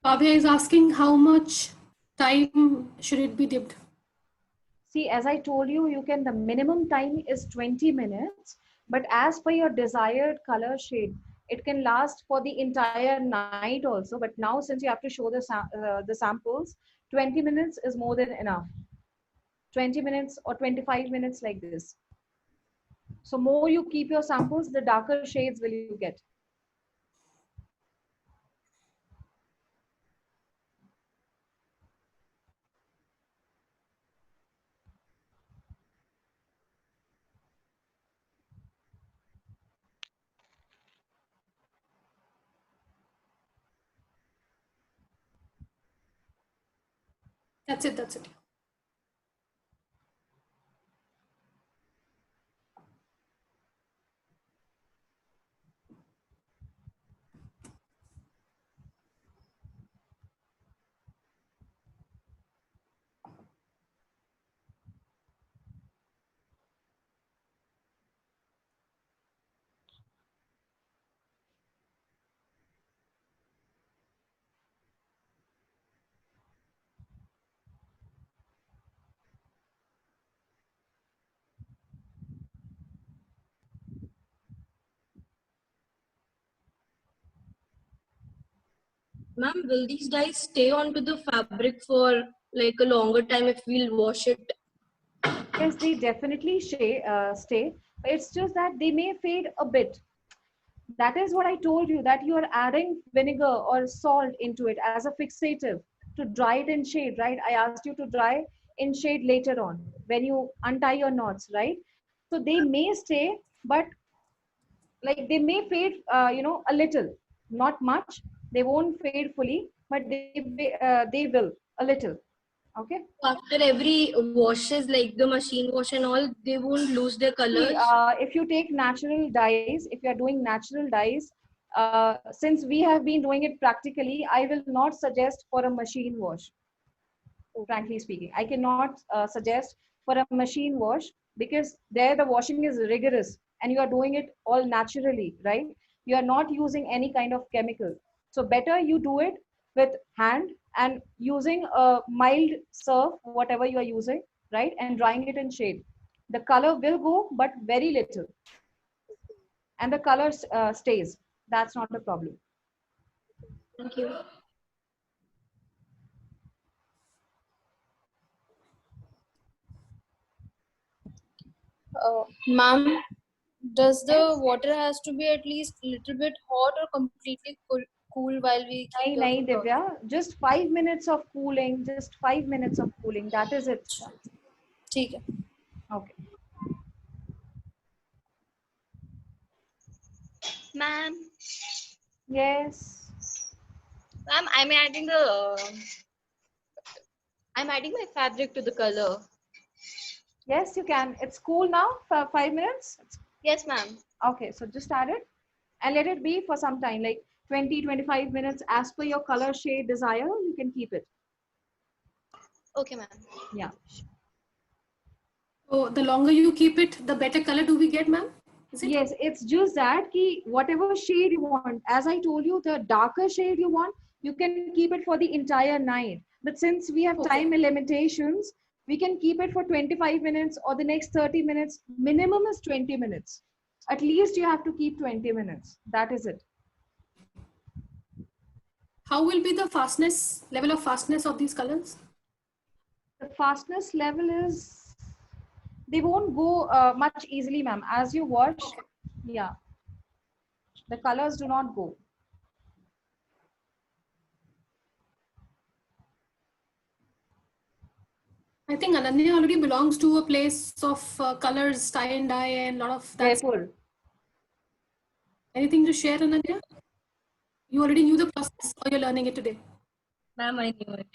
Bhavya is asking how much time should it be dipped? See, as I told you, the minimum time is 20 minutes, but as per your desired color shade, it can last for the entire night also. But now, since you have to show the samples, 20 minutes is more than enough. 20 minutes or 25 minutes, like this. So more you keep your samples, the darker shades will you get. That's it. That's it. Ma'am, will these dyes stay onto the fabric for like a longer time if we'll wash it? Yes, they definitely stay. It's just that they may fade a bit. That is what I told you, that you are adding vinegar or salt into it as a fixative to dry it in shade, right? I asked you to dry in shade later on when you untie your knots, right? So they may stay, but like they may fade, a little, not much. They won't fade fully, but they will a little. Okay. After every washes, like the machine wash and all, they won't lose their colors. If you take natural dyes, if you are doing natural dyes, since we have been doing it practically, I will not suggest for a machine wash. Frankly speaking, I cannot suggest for a machine wash, because there the washing is rigorous and you are doing it all naturally, right? You are not using any kind of chemical. So better you do it with hand and using a mild surf, whatever you are using, right? And drying it in shade. The color will go, but very little. And the color stays. That's not a problem. Thank you. Ma'am, does the water has to be at least a little bit hot or completely cool while we keep Nahi, Divya, just 5 minutes of cooling, just 5 minutes of cooling. That is it. Okay. Okay. Ma'am. Yes. Ma'am, I'm adding my fabric to the color. Yes, you can. It's cool now for 5 minutes. Yes, ma'am. Okay, so just add it and let it be for some time, like 20-25 minutes as per your color shade desire. You can keep it. Okay, ma'am. Yeah. So the longer you keep it, the better color do we get, ma'am? Yes, it's just that ki whatever shade you want. As I told you, the darker shade you want, you can keep it for the entire night. But since we have time limitations, we can keep it for 25 minutes or the next 30 minutes. Minimum is 20 minutes. At least you have to keep 20 minutes. That is it. How will be the fastness, level of fastness of these colors? The fastness level is, they won't go much easily, ma'am. As you wash, yeah, the colors do not go. I think Ananya already belongs to a place of colors, tie and dye, and a lot of that. Jaipur. Anything to share, Ananya? You already knew the process, or you're learning it today? Ma'am, I knew it.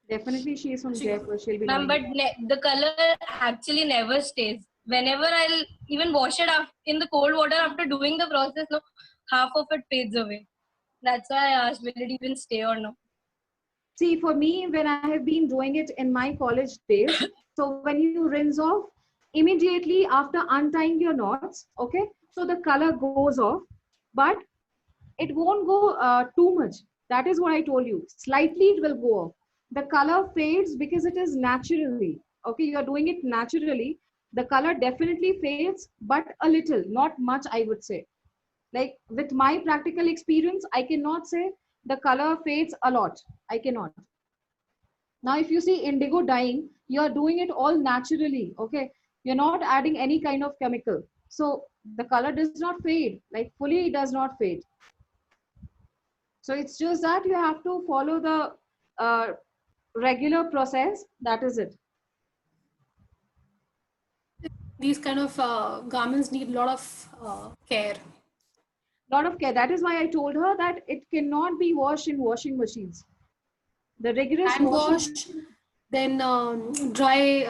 Definitely, she is from Jaipur. She'll be. Ma'am, but the color actually never stays. Whenever I'll even wash it in the cold water after doing the process, no, half of it fades away. That's why I asked, will it even stay or no? See, for me, when I have been doing it in my college days, so when you rinse off, immediately after untying your knots, okay, so the color goes off, but it won't go too much. That is what I told you. Slightly it will go off. The color fades because it is naturally. Okay, you are doing it naturally. The color definitely fades, but a little, not much, I would say. Like with my practical experience, I cannot say the color fades a lot. I cannot. Now, if you see indigo dyeing, you are doing it all naturally. Okay, you're not adding any kind of chemical. So the color does not fade, like fully it does not fade. So it's just that you have to follow the regular process. That is it. These kind of garments need a lot of care. Lot of care. That is why I told her that it cannot be washed in washing machines. The rigorous hand wash, then dry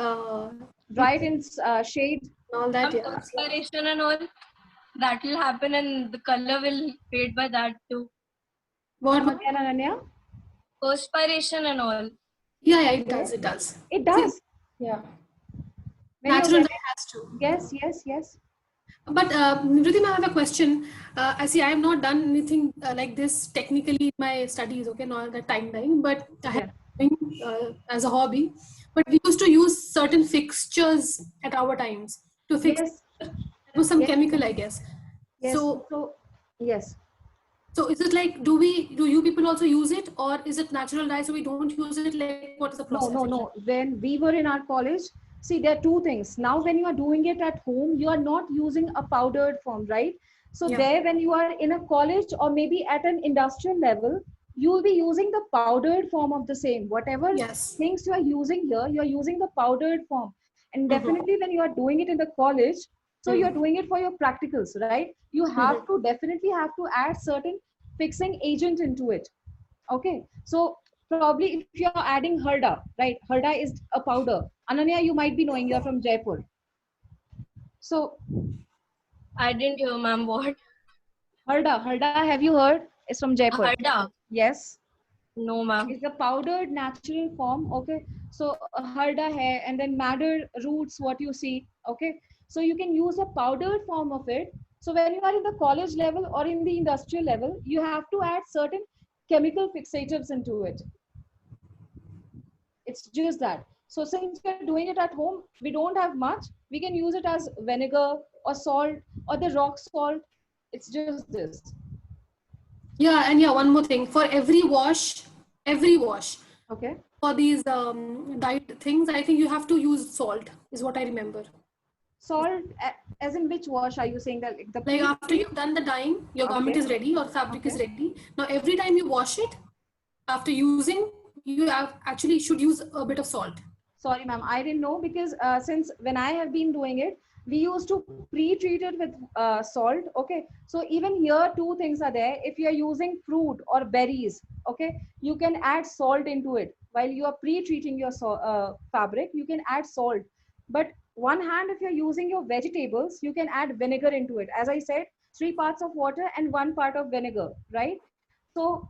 it in shade. All that. Some Yeah. perspiration and all, that will happen and the color will fade by that too. What again, Ananya? Perspiration and all. Yeah, it does. It does. It does. Yeah. Natural dye has to. Yes. But Niriti, I have a question. I see I have not done anything like this technically in my studies, okay, not the time dyeing, but I have been as a hobby. But we used to use certain fixtures at our times to fix. There was some chemical, I guess. Yes. So yes. So is it like, do you people also use it, or is it natural dye so we don't use it? Like, what is the process? No. When we were in our college, see, there are two things. Now, when you are doing it at home, you are not using a powdered form, right? So there, when you are in a college or maybe at an industrial level, you will be using the powdered form of the same. Whatever things you are using here, you are using the powdered form. And definitely when you are doing it in the college, so you are doing it for your practicals, right? You have to definitely have to add certain fixing agent into it. Okay. So probably if you're adding Harda, right? Harda is a powder. Ananya, you might be knowing, you're from Jaipur. So I didn't hear, ma'am, what? Harda, have you heard? It's from Jaipur. Harda? Yes. No, ma'am. It's a powdered natural form. Okay. So harda hai, and then madder roots, what you see. Okay. So you can use a powdered form of it. So when you are in the college level or in the industrial level, you have to add certain chemical fixatives into it. It's just that. So since we're doing it at home, we don't have much. We can use it as vinegar or salt or the rock salt. It's just this. Yeah, and yeah, one more thing. For every wash, okay, for these diet things, I think you have to use salt, is what I remember. Salt, as in which wash are you saying that? Like after you've done the dyeing, your garment is ready, or fabric is ready. Now every time you wash it, after using, you actually should use a bit of salt. Sorry, ma'am, I didn't know, because since when I have been doing it, we used to pre-treat it with salt. Okay, so even here two things are there. If you are using fruit or berries, okay, you can add salt into it. While you are pre-treating your fabric, you can add salt. But one hand, if you're using your vegetables, you can add vinegar into it. As I said, 3 parts of water and 1 part of vinegar, right? So,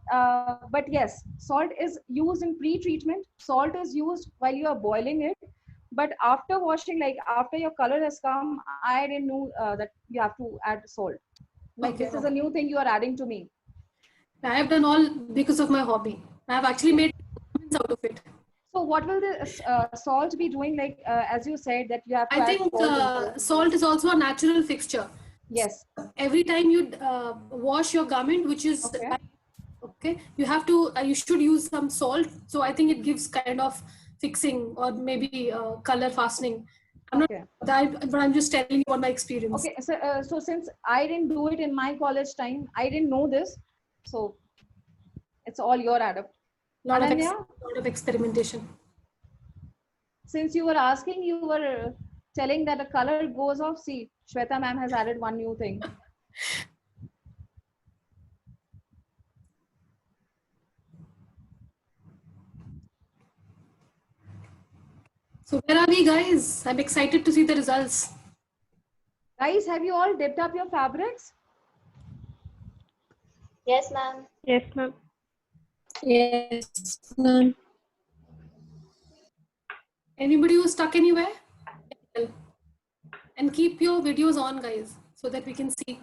but yes, salt is used in pre-treatment. Salt is used while you are boiling it. But after washing, like after your color has come, I didn't know that you have to add salt. Like this is a new thing you are adding to me. I have done all because of my hobby. I have actually made out of it. So what will the salt be doing? Like as you said that you have to I add think salt is also a natural fixture. Yes. Every time you wash your garment, which is okay, you have to you should use some salt. So I think it gives kind of fixing or maybe color fastening. I'm not that, but I'm just telling you about my experience. Okay, so since I didn't do it in my college time, I didn't know this. So it's all your adapt. Lot Ananya, of experimentation. Since you were asking, you were telling that the color goes off. See, Shweta ma'am has added one new thing. So where are we, guys? I'm excited to see the results. Guys, have you all dipped up your fabrics? Yes, ma'am. Yes, ma'am. Yes, ma'am. Anybody who's stuck anywhere? And keep your videos on, guys, so that we can see.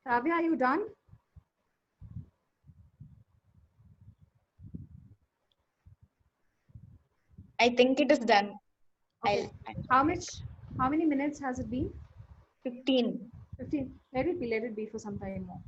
Kavya, are you done? I think it is done. Okay. How many minutes has it been? 15. 15. Let it be for some time more.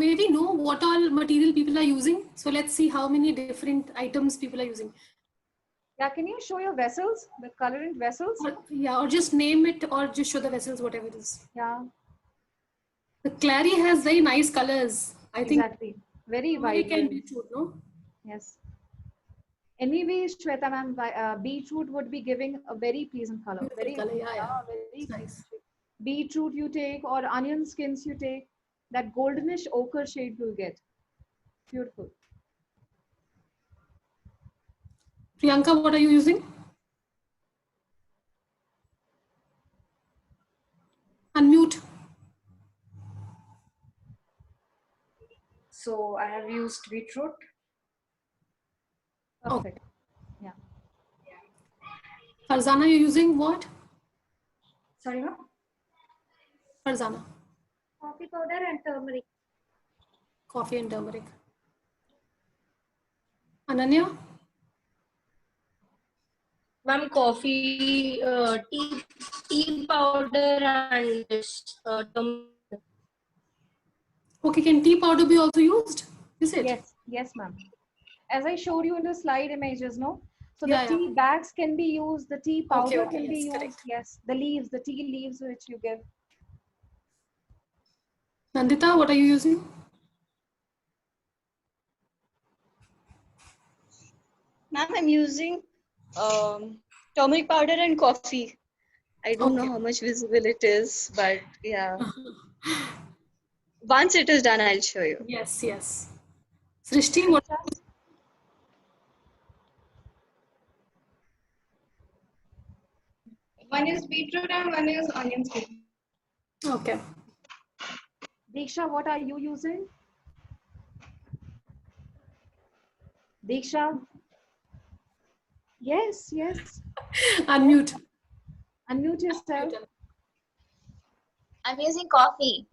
may we know what all material people are using? So let's see how many different items people are using. Yeah, can you show your vessels, the colorant vessels? Or just name it, or just show the vessels, whatever it is. Yeah. The clary has very nice colors. I think exactly. Very turmeric and vibrant. beetroot, no? Yes. Anyway, Shweta ma'am, beetroot would be giving a very pleasant color. Beautiful Very, color, yeah. very It's nice. beetroot you take or onion skins you take, that goldenish ochre shade you'll get. Beautiful. Priyanka, what are you using? Unmute. So I have used beetroot. Perfect. Yeah. Farzana, you're using what? Sorry, ma'am? Farzana. Coffee powder and turmeric. Coffee and turmeric. Ananya? Ma'am, coffee, tea powder and this turmeric. Okay, can tea powder be also used? Is it? Yes, yes, ma'am. As I showed you in the slide images, no? So Yeah, the tea bags can be used, the tea powder Okay, can be yes, used. correct. Yes, the leaves, the tea leaves which you give. Nandita, what are you using? Ma'am, I'm using turmeric powder and coffee. I don't know how much visible it is, but yeah. Once it is done, I'll show you. Yes, yes. Srishti, what? One is beetroot and one is onion skin. Okay. Diksha, what are you using? Diksha? Yes, yes. Unmute. Unmute yourself. I'm using coffee.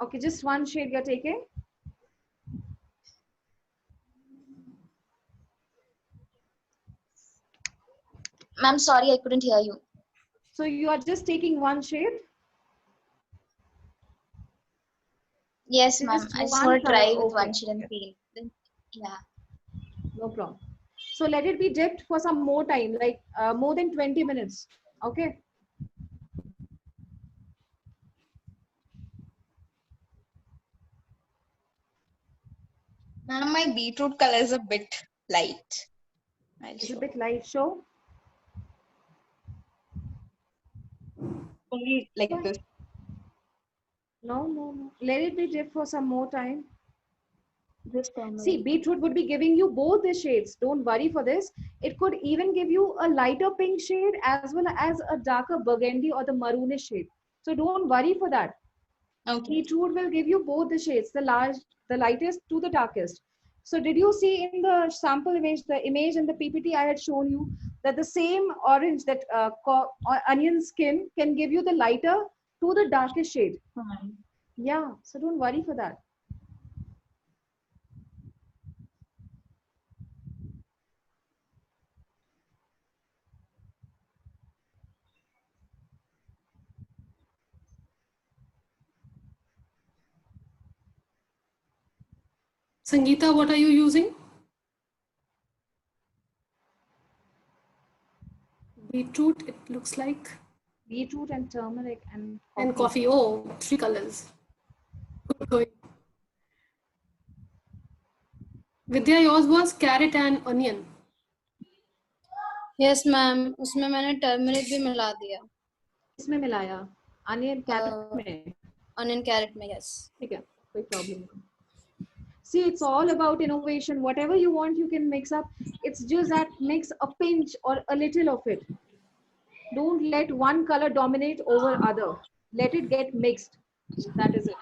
Okay, just one shade you're taking. Ma'am, sorry, I couldn't hear you. So you are just taking one shade? Yes, So ma'am. just I just one want to color, try with okay. one shade and feel. Then, yeah. No problem. So let it be dipped for some more time, like more than 20 minutes. Okay. Ma'am, my beetroot color is a bit light. It's a bit light, show. Only like this. No, no, no. Let it be dipped for some more time. This See, beetroot would be giving you both the shades. Don't worry for this. It could even give you a lighter pink shade as well as a darker burgundy or the maroonish shade. So don't worry for that. Okay. Beetroot will give you both the shades, the lightest to the darkest. So did you see in the sample image, the image in the PPT I had shown you, that the same orange, that onion skin can give you the lighter to the darkest shade. Yeah, so don't worry for that. Sangeeta, what are you using? Beetroot, it looks like. Beetroot and turmeric and coffee. And coffee. Oh, 3 colors. Good going. Vidya, yours was carrot and onion. Yes, ma'am. उसमें मैंने turmeric भी मिला दिया. इसमें मिलाया. Onion carrot में. Onion carrot में, yes. ठीक है, कोई problem नहीं. See, it's all about innovation. Whatever you want, you can mix up. It's just that mix a pinch or a little of it. Don't let one color dominate over other. Let it get mixed. That is it.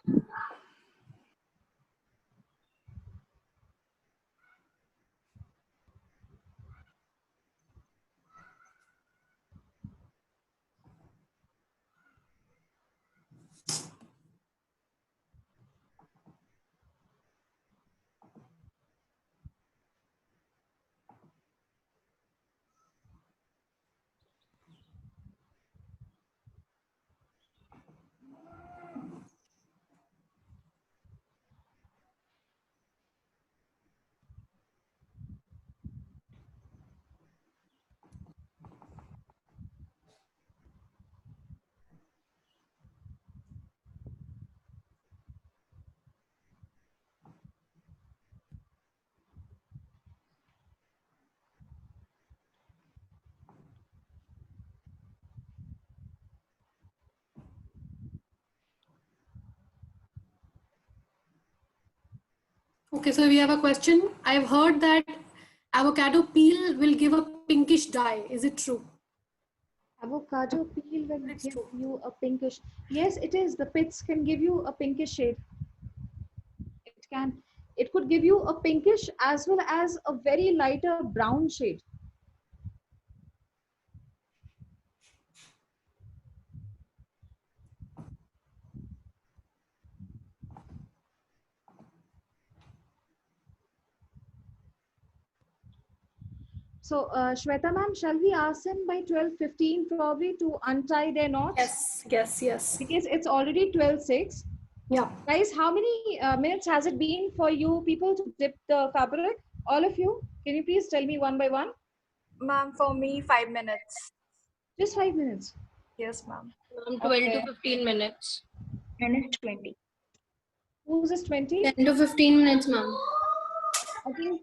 Okay, so we have a question. I've heard that avocado peel will give a pinkish dye. Is it true? Avocado peel will give you a pinkish. Yes, it is. The pits can give you a pinkish shade. It could give you a pinkish as well as a very lighter brown shade. So, Shweta ma'am, shall we ask them by 12:15 probably to untie their knots? Yes. Because it's already 12:06. Yeah. Guys, how many minutes has it been for you people to dip the fabric? All of you? Can you please tell me one by one? Ma'am, for me, 5 minutes. Just 5 minutes. Yes, ma'am. 12 to 15 minutes. And it's 20. Who's this 20? 10 to 15 minutes, ma'am. I think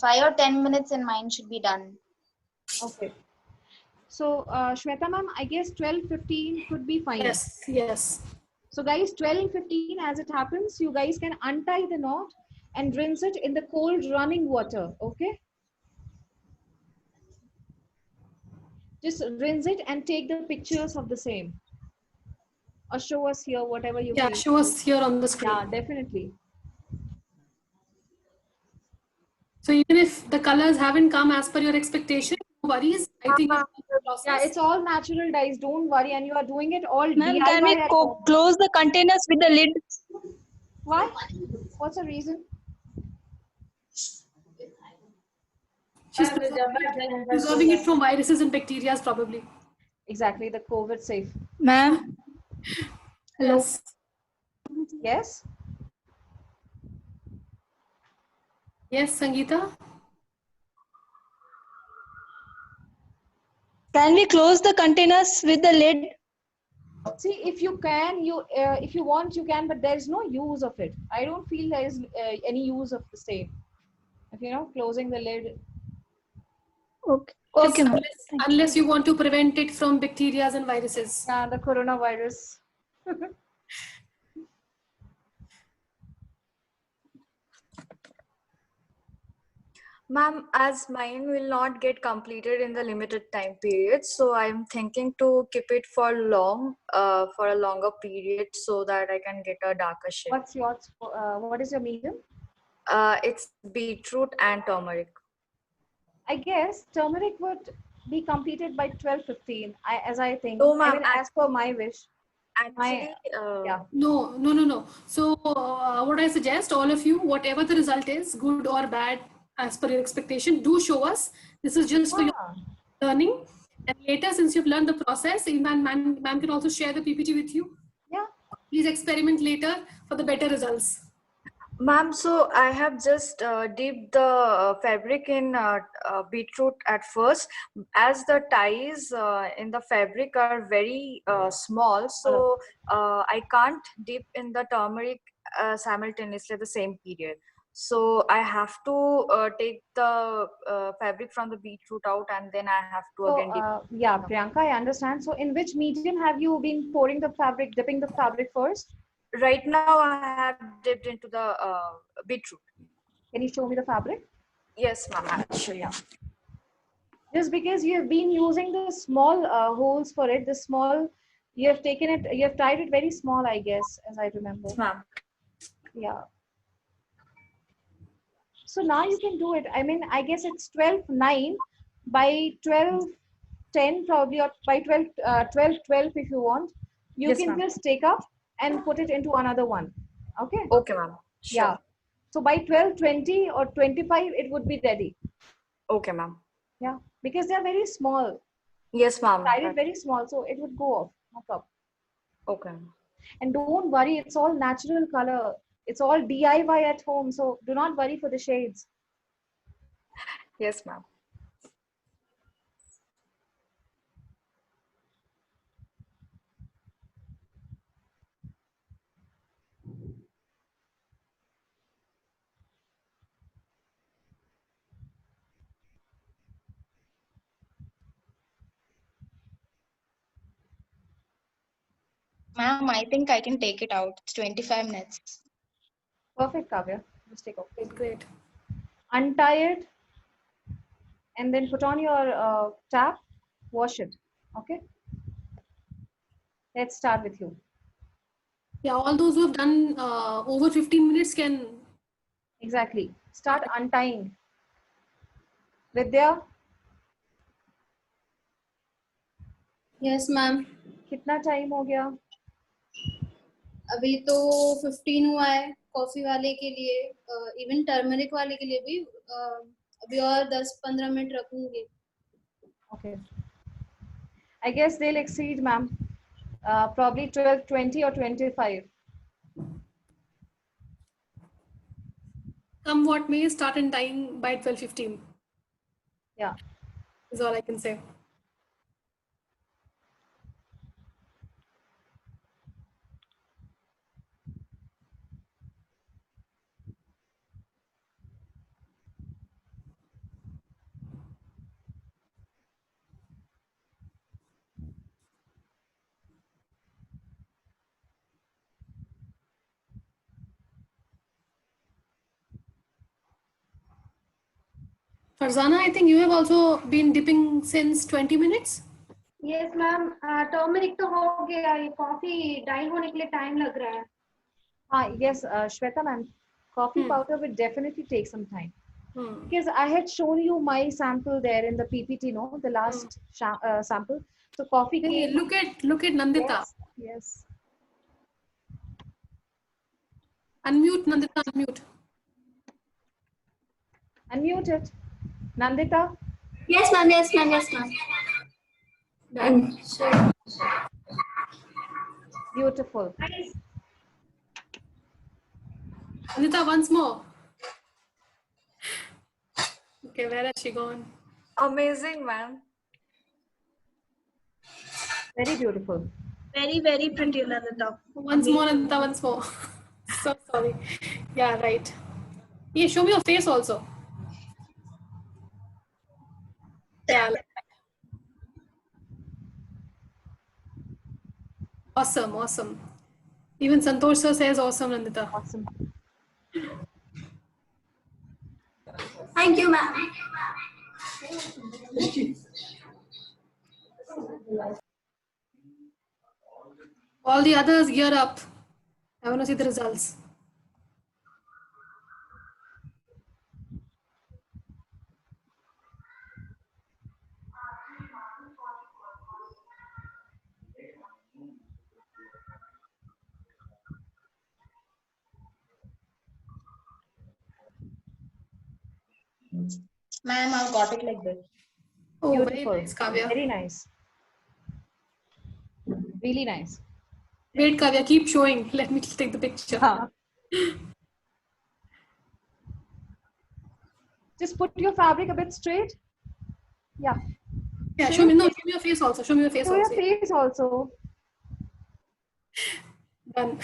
5 or 10 minutes in mine should be done. Okay. So, Shweta ma'am, I guess 12:15 could be fine. Yes. So guys, 12:15 as it happens, you guys can untie the knot and rinse it in the cold running water, okay? Just rinse it and take the pictures of the same. Or show us here, whatever you Yeah, feel. show us here on the screen. Yeah, definitely. So even if the colors haven't come as per your expectation, no worries. I think yeah, it's all natural dyes. Don't worry, and you are doing it all Ma'am, DIY can we at home. close the containers with the lid? Why? What's the reason? She's preserving it from viruses and bacteria, probably. Exactly, the COVID safe. Ma'am. Hello. Yes. Yes, Sangeeta. Can we close the containers with the lid? See, if you can, if you want, you can, but there is no use of it. I don't feel there is any use of the same. If closing the lid. Okay. Okay, unless you want to prevent it from bacteria and viruses. Yeah, the coronavirus. Ma'am, as mine will not get completed in the limited time period, so I'm thinking to keep it for for a longer period so that I can get a darker shade. What's yours? What is your medium? It's beetroot and turmeric. I guess turmeric would be completed by 12:15. As I think. No, ma'am. As per my wish. Actually, yeah. No. So what I suggest, all of you, whatever the result is, good or bad, as per your expectation, do show us. This is just for your learning. And later, since you've learned the process, ma'am can also share the PPT with you. Yeah. Please experiment later for the better results. Ma'am, so I have just dipped the fabric in beetroot at first, as the ties in the fabric are very small, so I can't dip in the turmeric simultaneously at the same period. So I have to take the fabric from the beetroot out, and then I have to again dip. Yeah, Priyanka, I understand. So in which medium have you been pouring the fabric, dipping the fabric first? Right now I have dipped into the beetroot. Can you show me the fabric? Yes, ma'am, I'll show you. Just because you have been using the small holes for it, you have taken it, you have tied it very small, I guess, as I remember. Ma'am. Yeah. So now you can do it. I mean, I guess it's 12:09. By 12:10 probably, or by 12:12 if you want. You Yes, can ma'am. just take up and put it into another one. Okay? Okay, ma'am. Sure. Yeah. So by 12:20 or 25, it would be ready. Okay, ma'am. Yeah. Because they're very small. Yes, ma'am. Tied it very small, so it would go off. No problem. Okay. And don't worry, it's all natural color. It's all DIY at home, so do not worry for the shades. Yes, ma'am. Ma'am, I think I can take it out. It's 25 minutes. Perfect, Kavya. Just take off. Great. Untie it and then put on your tap, wash it. Okay. Let's start with you. Yeah, all those who have done over 15 minutes can. Exactly. Start untying. Vidya, Yes, ma'am. कितना time हो गया? अभी तो 15 हुआ है coffee वाले के लिए, इवन टर्मरिक वाले के लिए भी अभी और 10-15 मिनट रखूंगी. Okay. I guess they'll exceed, ma'am. Probably 12, 20 or 25. Come what may, start untying by 12:15. Yeah. Is all I can say. Farzana, I think you have also been dipping since 20 minutes. Yes, ma'am. Turmeric तो हो गया, ये coffee dye होने के लिए time लग रहा है. Yes, Shweta ma'am, coffee powder will definitely take some time. Because I had shown you my sample there in the PPT, no, the last sample. So coffee. Hey, look at Nandita. Yes. Unmute Nandita. Unmute. Unmute it, Nandita. Yes, ma'am. Yes, ma'am. Yes, ma'am. Done. Sure. Beautiful. Nandita, once more. Okay, where has she gone? Amazing, ma'am. Very beautiful. Very, very pretty, Nandita. Once more, Nandita, once more. So sorry. Yeah, right. Yeah, show me your face also. Yeah. Awesome, awesome. Even Santosh sir says awesome, Nandita. Awesome. Thank you, ma'am. All the others gear up. I want to see the results. Ma'am, I've got it like this. Oh, Beautiful. very nice, Kavya. Very nice. Really nice. Wait, Kavya, keep showing. Let me take the picture. Just put your fabric a bit straight. Yeah. Yeah, show me your face also. Show me your face Show also. your face also. Done.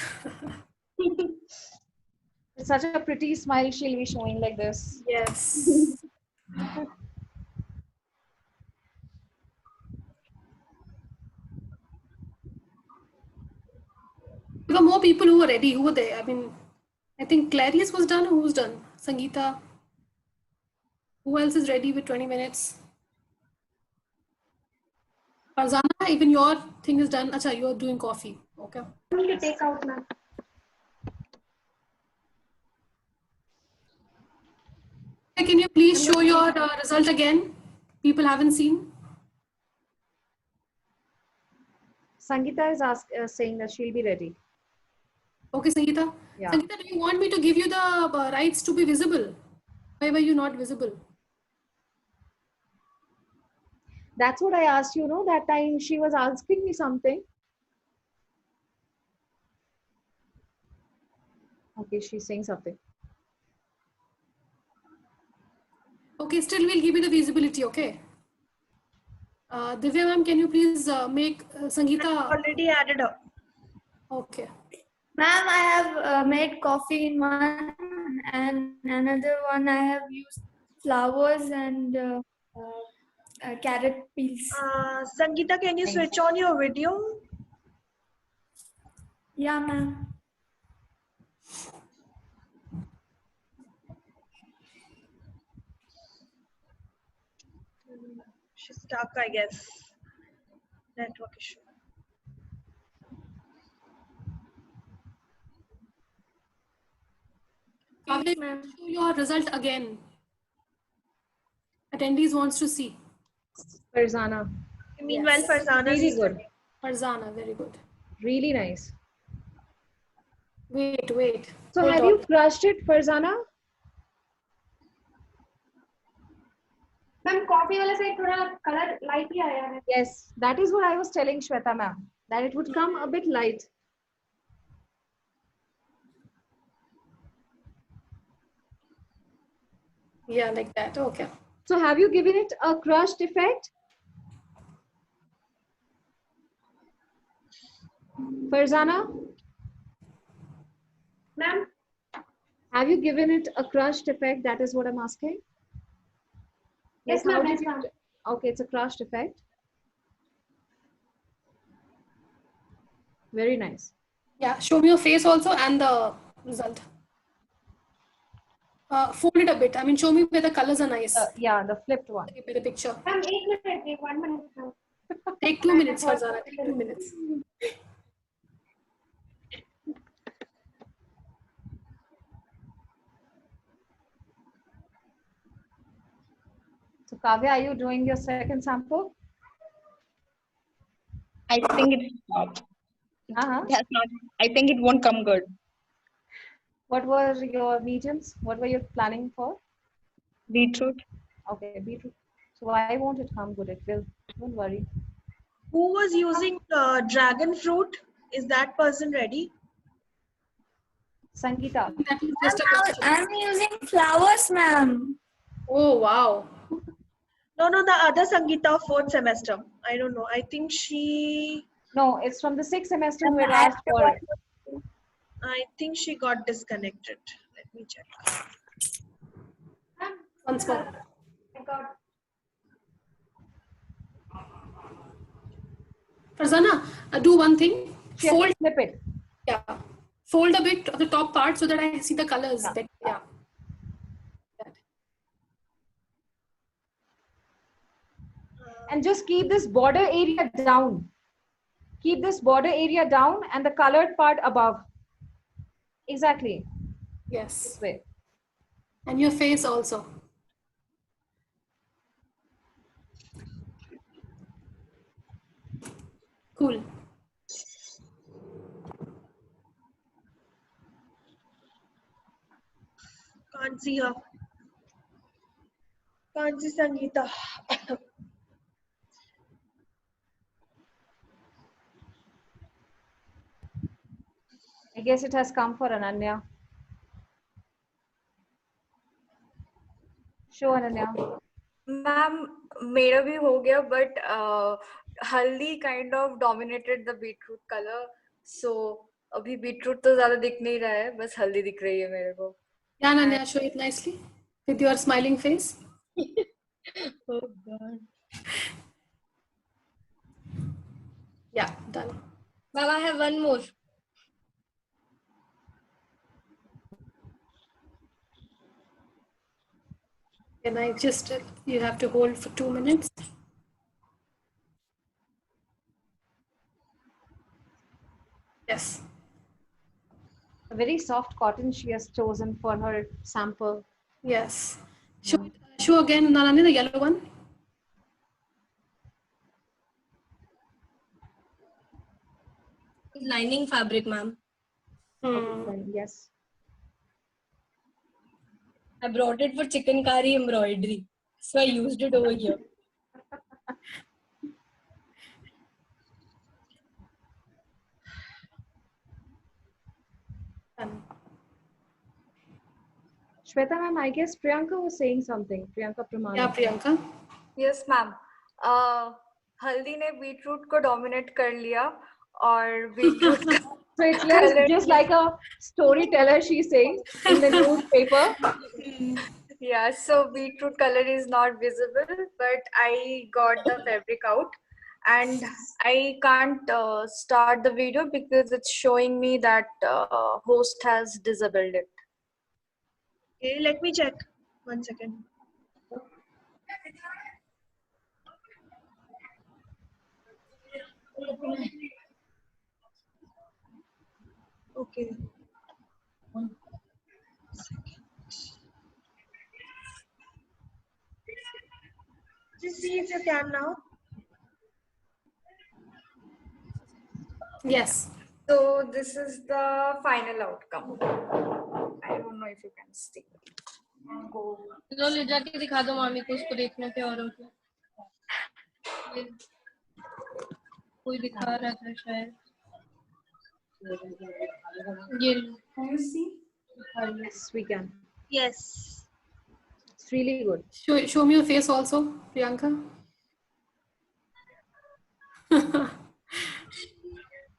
It's such a pretty smile she'll be showing like this. Yes. There were more people who were ready, who were there. I mean, I think Clarice was done. Who's done? Sangeeta. Who else is ready with 20 minutes? Farzana, even your thing is done. Acha, you're doing coffee. Okay. I need to take out, ma'am. Can you please show your result again? People haven't seen. Sangeeta is saying that she'll be ready. Okay, Sangeeta. Yeah. Sangeeta, do you want me to give you the rights to be visible? Why were you not visible? That's what I asked you, no? That time she was asking me something. Okay, she's saying something. Okay, still we'll give you the visibility, okay? Divya ma'am, can you please make Sangeeta? Already added up. Okay. Ma'am, I have made coffee in one, and another one I have used flowers and carrot peels. Sangeeta, can you switch on your video? Yeah, ma'am. She's stuck, I guess. Network issue. Kavya, show your result again. Attendees wants to see. Farzana. Meanwhile, Farzana Really is good. Farzana, very good. Really nice. Wait. So Hold have on. you crushed it, Farzana? Ma'am coffee वाले से थोड़ा colour light ही आया है. Yes, that is what I was telling Shweta ma'am, that it would come a bit light. Yeah, like that. Okay. So have you given it a crushed effect? Farzana? Ma'am? Have you given it a crushed effect? That is what I'm asking. Yes, Like, how ma'am. did Yes, ma'am. Okay, it's a crushed effect. Very nice. Yeah, show me your face also and the result. Fold it a bit. I mean, show me where the colors are nice. Yeah, the flipped one. The picture. Ma'am, 1 minute, 1 minute. ma'am. Take 2 minutes, Farzana. Take 2 minutes. So Kavya, are you doing your second sample? I think it's not. Uh-huh. It has not. I think it won't come good. What were your mediums? What were you planning for? Beetroot. Okay, beetroot. So why won't it come good? It will. Don't worry. Who was using dragon fruit? Is that person ready? Sangeeta. That is just a question. I'm using flowers, ma'am. Oh, wow. No, the other Sangeeta of 4th semester. I don't know. I think she. No, it's from the 6th semester we asked for it. I think she got disconnected. Let me check. Once more. I got. Farzana, do one thing. Fold. Flip it. Yeah. Fold a bit of the top part so that I see the colors better. Yeah. And just keep this border area down. Keep this border area down and the colored part above. Exactly. Yes. This way. And your face also. Cool. Can't see her. Can't see Sangeeta. I guess it has come for Ananya. Show Ananya. Ma'am मेरा भी हो गया but हल्दी kind of dominated the beetroot colour सो अभी beetroot तो ज्यादा दिख नहीं रहा है बस हल्दी दिख रही है मेरे को. Yeah, Nanya, show it nicely with your smiling face. Oh God. Yeah, done. Ma'am, I have one more. Can I just, you have to hold for 2 minutes. Yes. A very soft cotton she has chosen for her sample. Yes. Show again, Nalani, the yellow one. Lining fabric, ma'am. Yes. I brought it for chicken curry embroidery. So I used it over here. Shweta ma'am, I guess Priyanka was saying something. Priyanka Pramana. Yeah, Priyanka. Yes ma'am. हल्दी ने beetroot को dominate कर लिया और beetroot का So it's just like a storyteller, she's saying, in the newspaper. Yeah, so beetroot color is not visible, but I got the fabric out and I can't start the video because it's showing me that host has disabled it. Okay, let me check. 1 second. Okay. Just see if you can now. Yes. So this is the final outcome. I don't know if you can see. लो ले जाके दिखा दो मामी को उसको देखने पे औरों को कोई दिखा रहा था शायद ये Can you see? Yes, we can. Yes. It's really good. Show me your face also, Priyanka.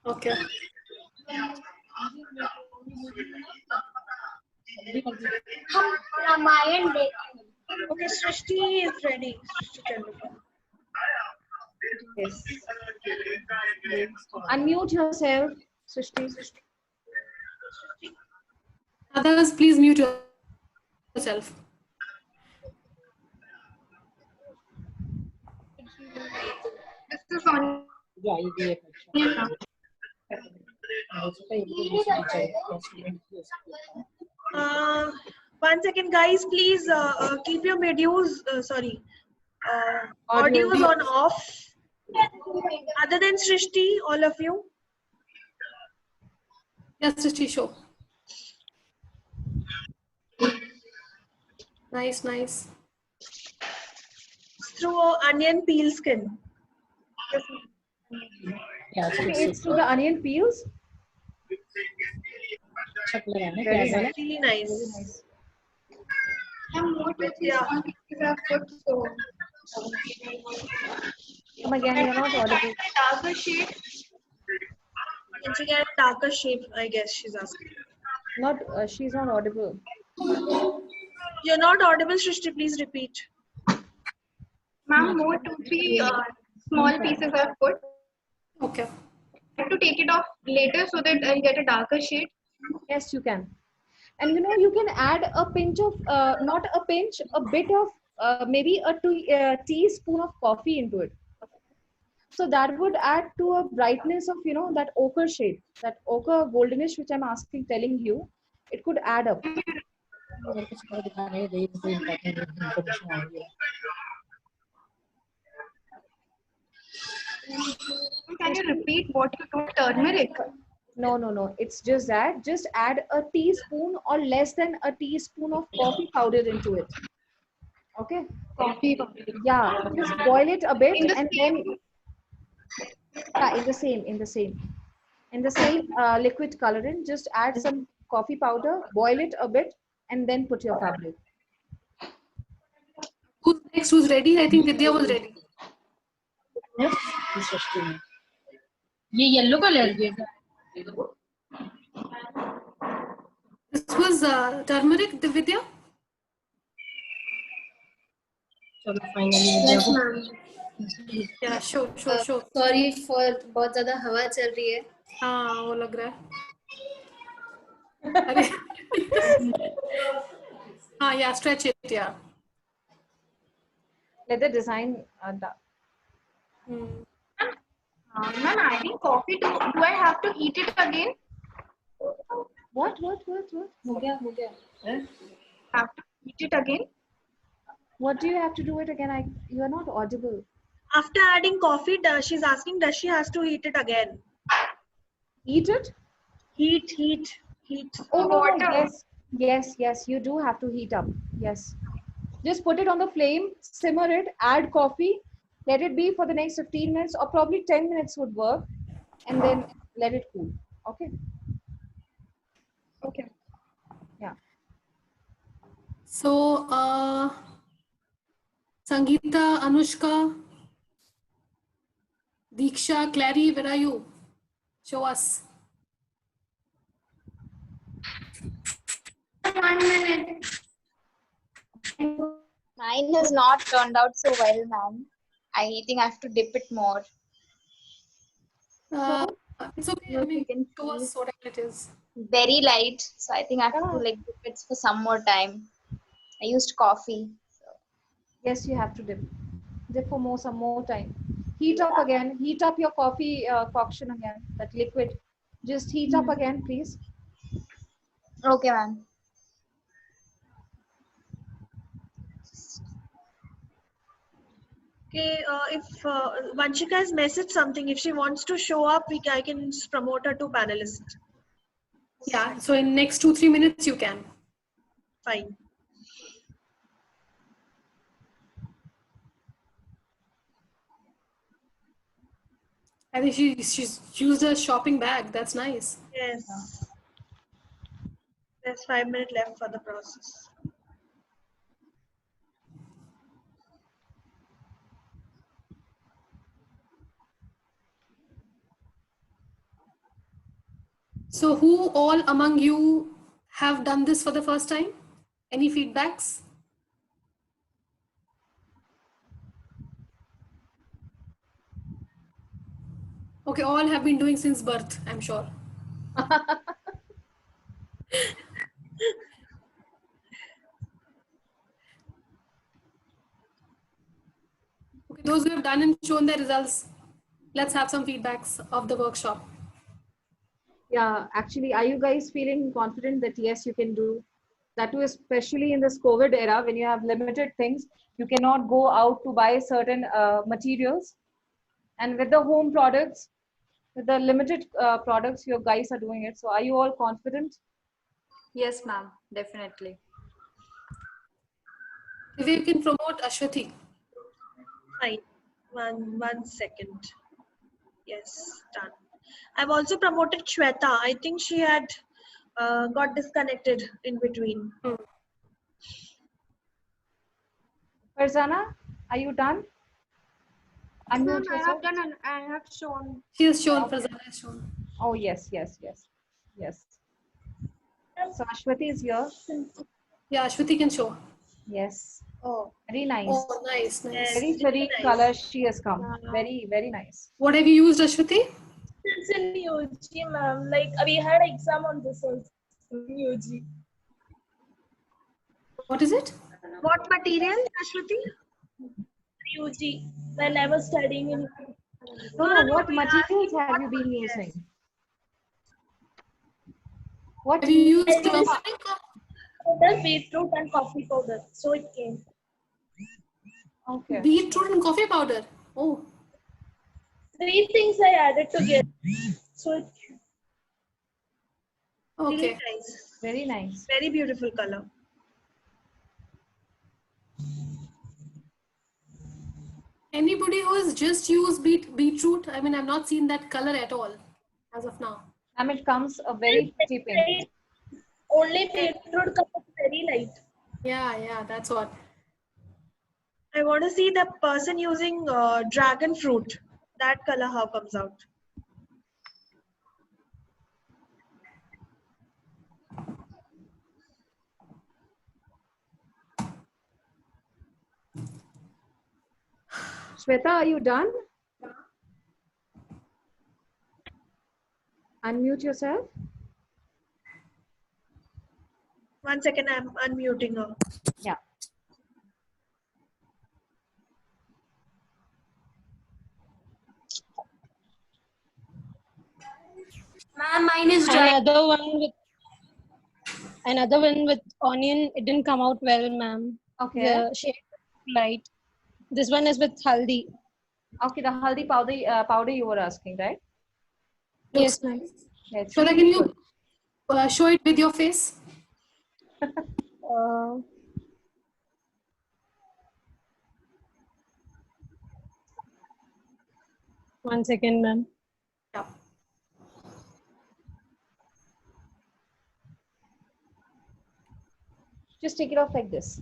Okay. Okay, Srishti is ready. Srishti Chandra. Yes. Unmute yourself, Srishti. Others, please mute yourself. This is on. One second, guys. Please keep your videos. Audios on off. Other than Srishti, all of you. Yes, Srishti, show. Nice, nice. Through onion peel skin. Okay, it's through the onion peels. Very nice. Really nice. Yeah. Come again, you're not audible. Darker shade. Can she get a darker shape? I guess she's asking. Not, she's not audible. You're not audible, Srishti. Please repeat. Ma'am, more 2-3 small pieces are put. Okay. I have to take it off later so that I'll get a darker shade. Yes, you can. And you know, you can add a pinch of, not a pinch, a bit of maybe a teaspoon of coffee into it. So that would add to a brightness of, you know, that ochre shade, that ochre goldenish, which I'm telling you, it could add up. Can you repeat what you told? Turmeric? No. It's just that. Just add a teaspoon or less than a teaspoon of coffee powder into it. Okay? Coffee powder. Yeah. Just boil it a bit and then. Yeah, in the same liquid colorant. Just add some coffee powder, boil it a bit, and then put your fabric. Who's next? Who's ready? I think Vidya was ready. ये yellow colour के This was turmeric, Vidya? Yes, ma'am. Yeah, show. Sorry for बहुत ज़्यादा हवा चल रही है. हाँ, वो लग रहा है. हाँ, yeah, stretch it, yeah. Let the design Ma'am, adding coffee to, do I have to heat it again? What? हो गया. Have to heat it again? What do you have to do it again? You are not audible. After adding coffee, she's asking, does she has to heat it again? Heat it? Heat. Oh, no. Yes. You do have to heat up. Yes. Just put it on the flame, simmer it, add coffee, let it be for the next 15 minutes or probably 10 minutes would work, and then let it cool. Okay? Okay. Yeah. So, Sangeeta, Anushka, Diksha, Clary, where are you? Show us. 1 minute. Mine has not turned out so well, ma'am. I think I have to dip it more. It's okay. I mean, show us whatever it is. Very light, so I think I have to like dip it for some more time. I used coffee. Yes, you have to dip for some more time. heat up again. Heat up your coffee concoction again. That liquid. Just heat up again, please. Okay, ma'am. Okay, if Vanshika has messaged something, if she wants to show up, I can promote her to panelist. Yeah, so in next 2-3 minutes you can. Fine. I think she's used a shopping bag. That's nice. Yes. There's 5 minutes left for the process. So who all among you have done this for the first time? Any feedbacks? Okay, all have been doing since birth, I'm sure. Okay, those who have done and shown their results, let's have some feedbacks of the workshop. Yeah, actually, are you guys feeling confident that yes, you can do that too, especially in this COVID era when you have limited things, you cannot go out to buy certain materials, and with the home products, with the limited products, you guys are doing it. So, are you all confident? Yes, ma'am. Definitely. If you can promote Ashwathi. Fine. One second. Yes, done. I've also promoted Shweta. I think she had got disconnected in between. Farzana, are you done? Unmute I yourself. have done and I have shown. She has shown, Farzana has shown. Oh, yes. So, Ashwati is here. Yeah, Ashwathi can show. Yes. Oh, very nice. Oh, nice. Very pretty color she has come. Very, very nice. What have you used, Ashwathi? It's in UG, ma'am. Like we had an exam on this also in UG. What is it? What material, Ashwati? UG. When I was studying in. What materials have you been using? What have you used? Powder, beetroot and coffee powder. So it came. Okay. Beetroot and coffee powder. Oh. 3 things I added together. So it came. Okay. Really nice. Very nice. Very beautiful color. Anybody who has just used beetroot? I mean, I've not seen that color at all as of now. I mean, it comes a very pretty pink. Only beetroot comes very light. Yeah, that's what. I want to see the person using dragon fruit. That color, how comes out? Shweta, are you done? Unmute yourself. 1 second, I'm unmuting her. Yeah. Ma'am, mine is dry. Another one with onion. It didn't come out well, ma'am. Okay. The shade was light. This one is with haldi. Okay, the haldi powder you were asking, right? Yes, ma'am. Yeah, So, can you show it with your face? One second, ma'am. Yeah. Just take it off like this.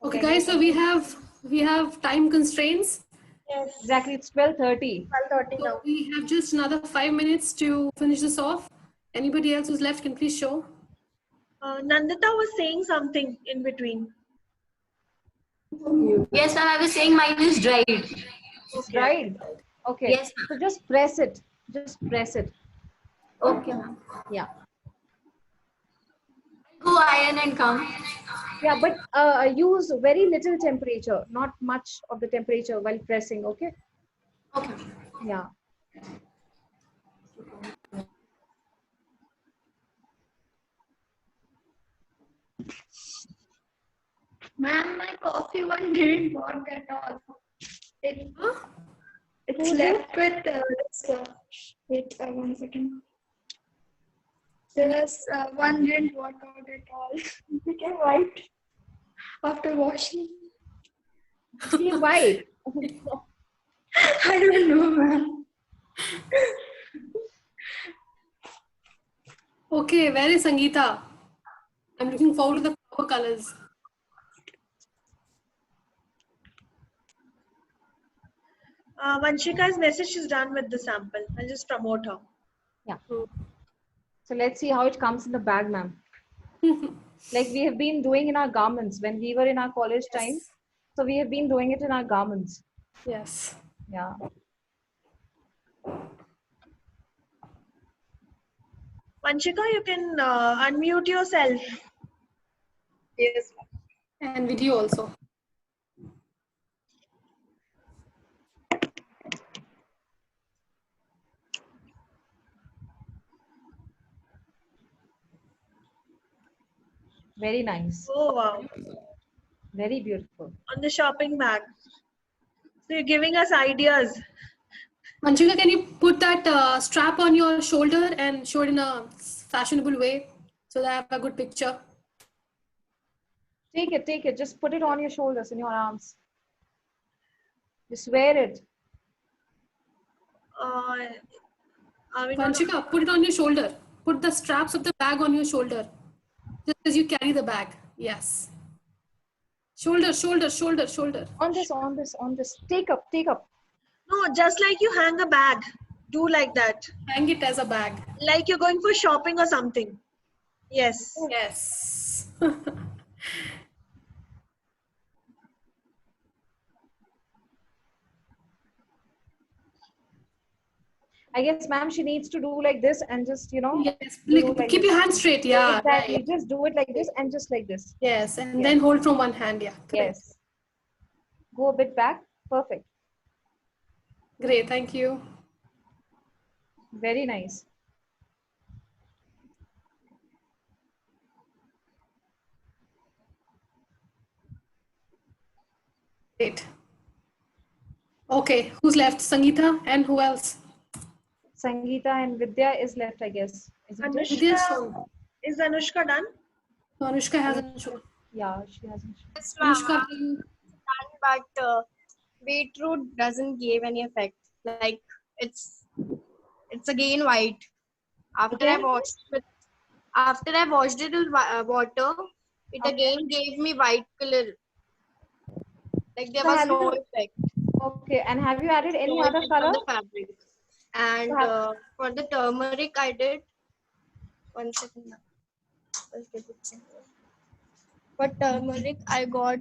Okay, guys. So we have time constraints. Yes, exactly. It's 12:30. 12:30 now. So we have just another 5 minutes to finish this off. Anybody else who's left can please show. Nandita was saying something in between. Yes, ma'am. I was saying mine is dried. It's dried. Okay. Yes, so just press it. Just press it. Okay, ma'am. Yeah. Go iron and come. Yeah, but use very little temperature, not much of the temperature while pressing, okay? Okay. Yeah. Ma'am, my coffee one didn't work at all. It's left with this. Wait, 1 second. This one didn't work out at all. It became white after washing. Became white. I don't know, ma'am. Okay, where is Sangeeta? I'm looking forward to the proper colors. Vanshika's message is done with the sample. I'll just promote her. Yeah. So let's see how it comes in the bag, ma'am. Like we have been doing in our garments when we were in our college time. So we have been doing it in our garments. Yes. Yeah. Vanshika, you can unmute yourself. Yes. And video also. Very nice. Oh, wow. Very beautiful. On the shopping bag. So you're giving us ideas. Vanshika, can you put that strap on your shoulder and show it in a fashionable way so that I have a good picture? Take it. Just put it on your shoulders and your arms. Just wear it. Vanshika, put it on your shoulder. Put the straps of the bag on your shoulder. Just as you carry the bag. Yes. Shoulder. On this. Take up. No, just like you hang a bag. Do like that. Hang it as a bag. Like you're going for shopping or something. Yes. Yes. I guess, ma'am, she needs to do like this and just, Yes. Like keep this. your hands straight. Yeah. Exactly. Right. Just do it like this and just like this. Yes. And then hold from one hand. Yeah. Correct. Yes. Go a bit back. Perfect. Great. Thank you. Very nice. Great. Okay. Who's left? Sangeeta and who else? Sangeeta and Vidya is left, I guess. Isn't it? Anushka, is Anushka done? No, Anushka hasn't shown. Yeah, she hasn't shown. Yes, Anushka, but beetroot doesn't give any effect. Like it's again white. After I washed it with water, it again gave me white color. Like there was no effect. Okay, and have you added any No other effect on color? the fabric. And for the turmeric, I did 1 second. I'll get it somewhere. For turmeric, I got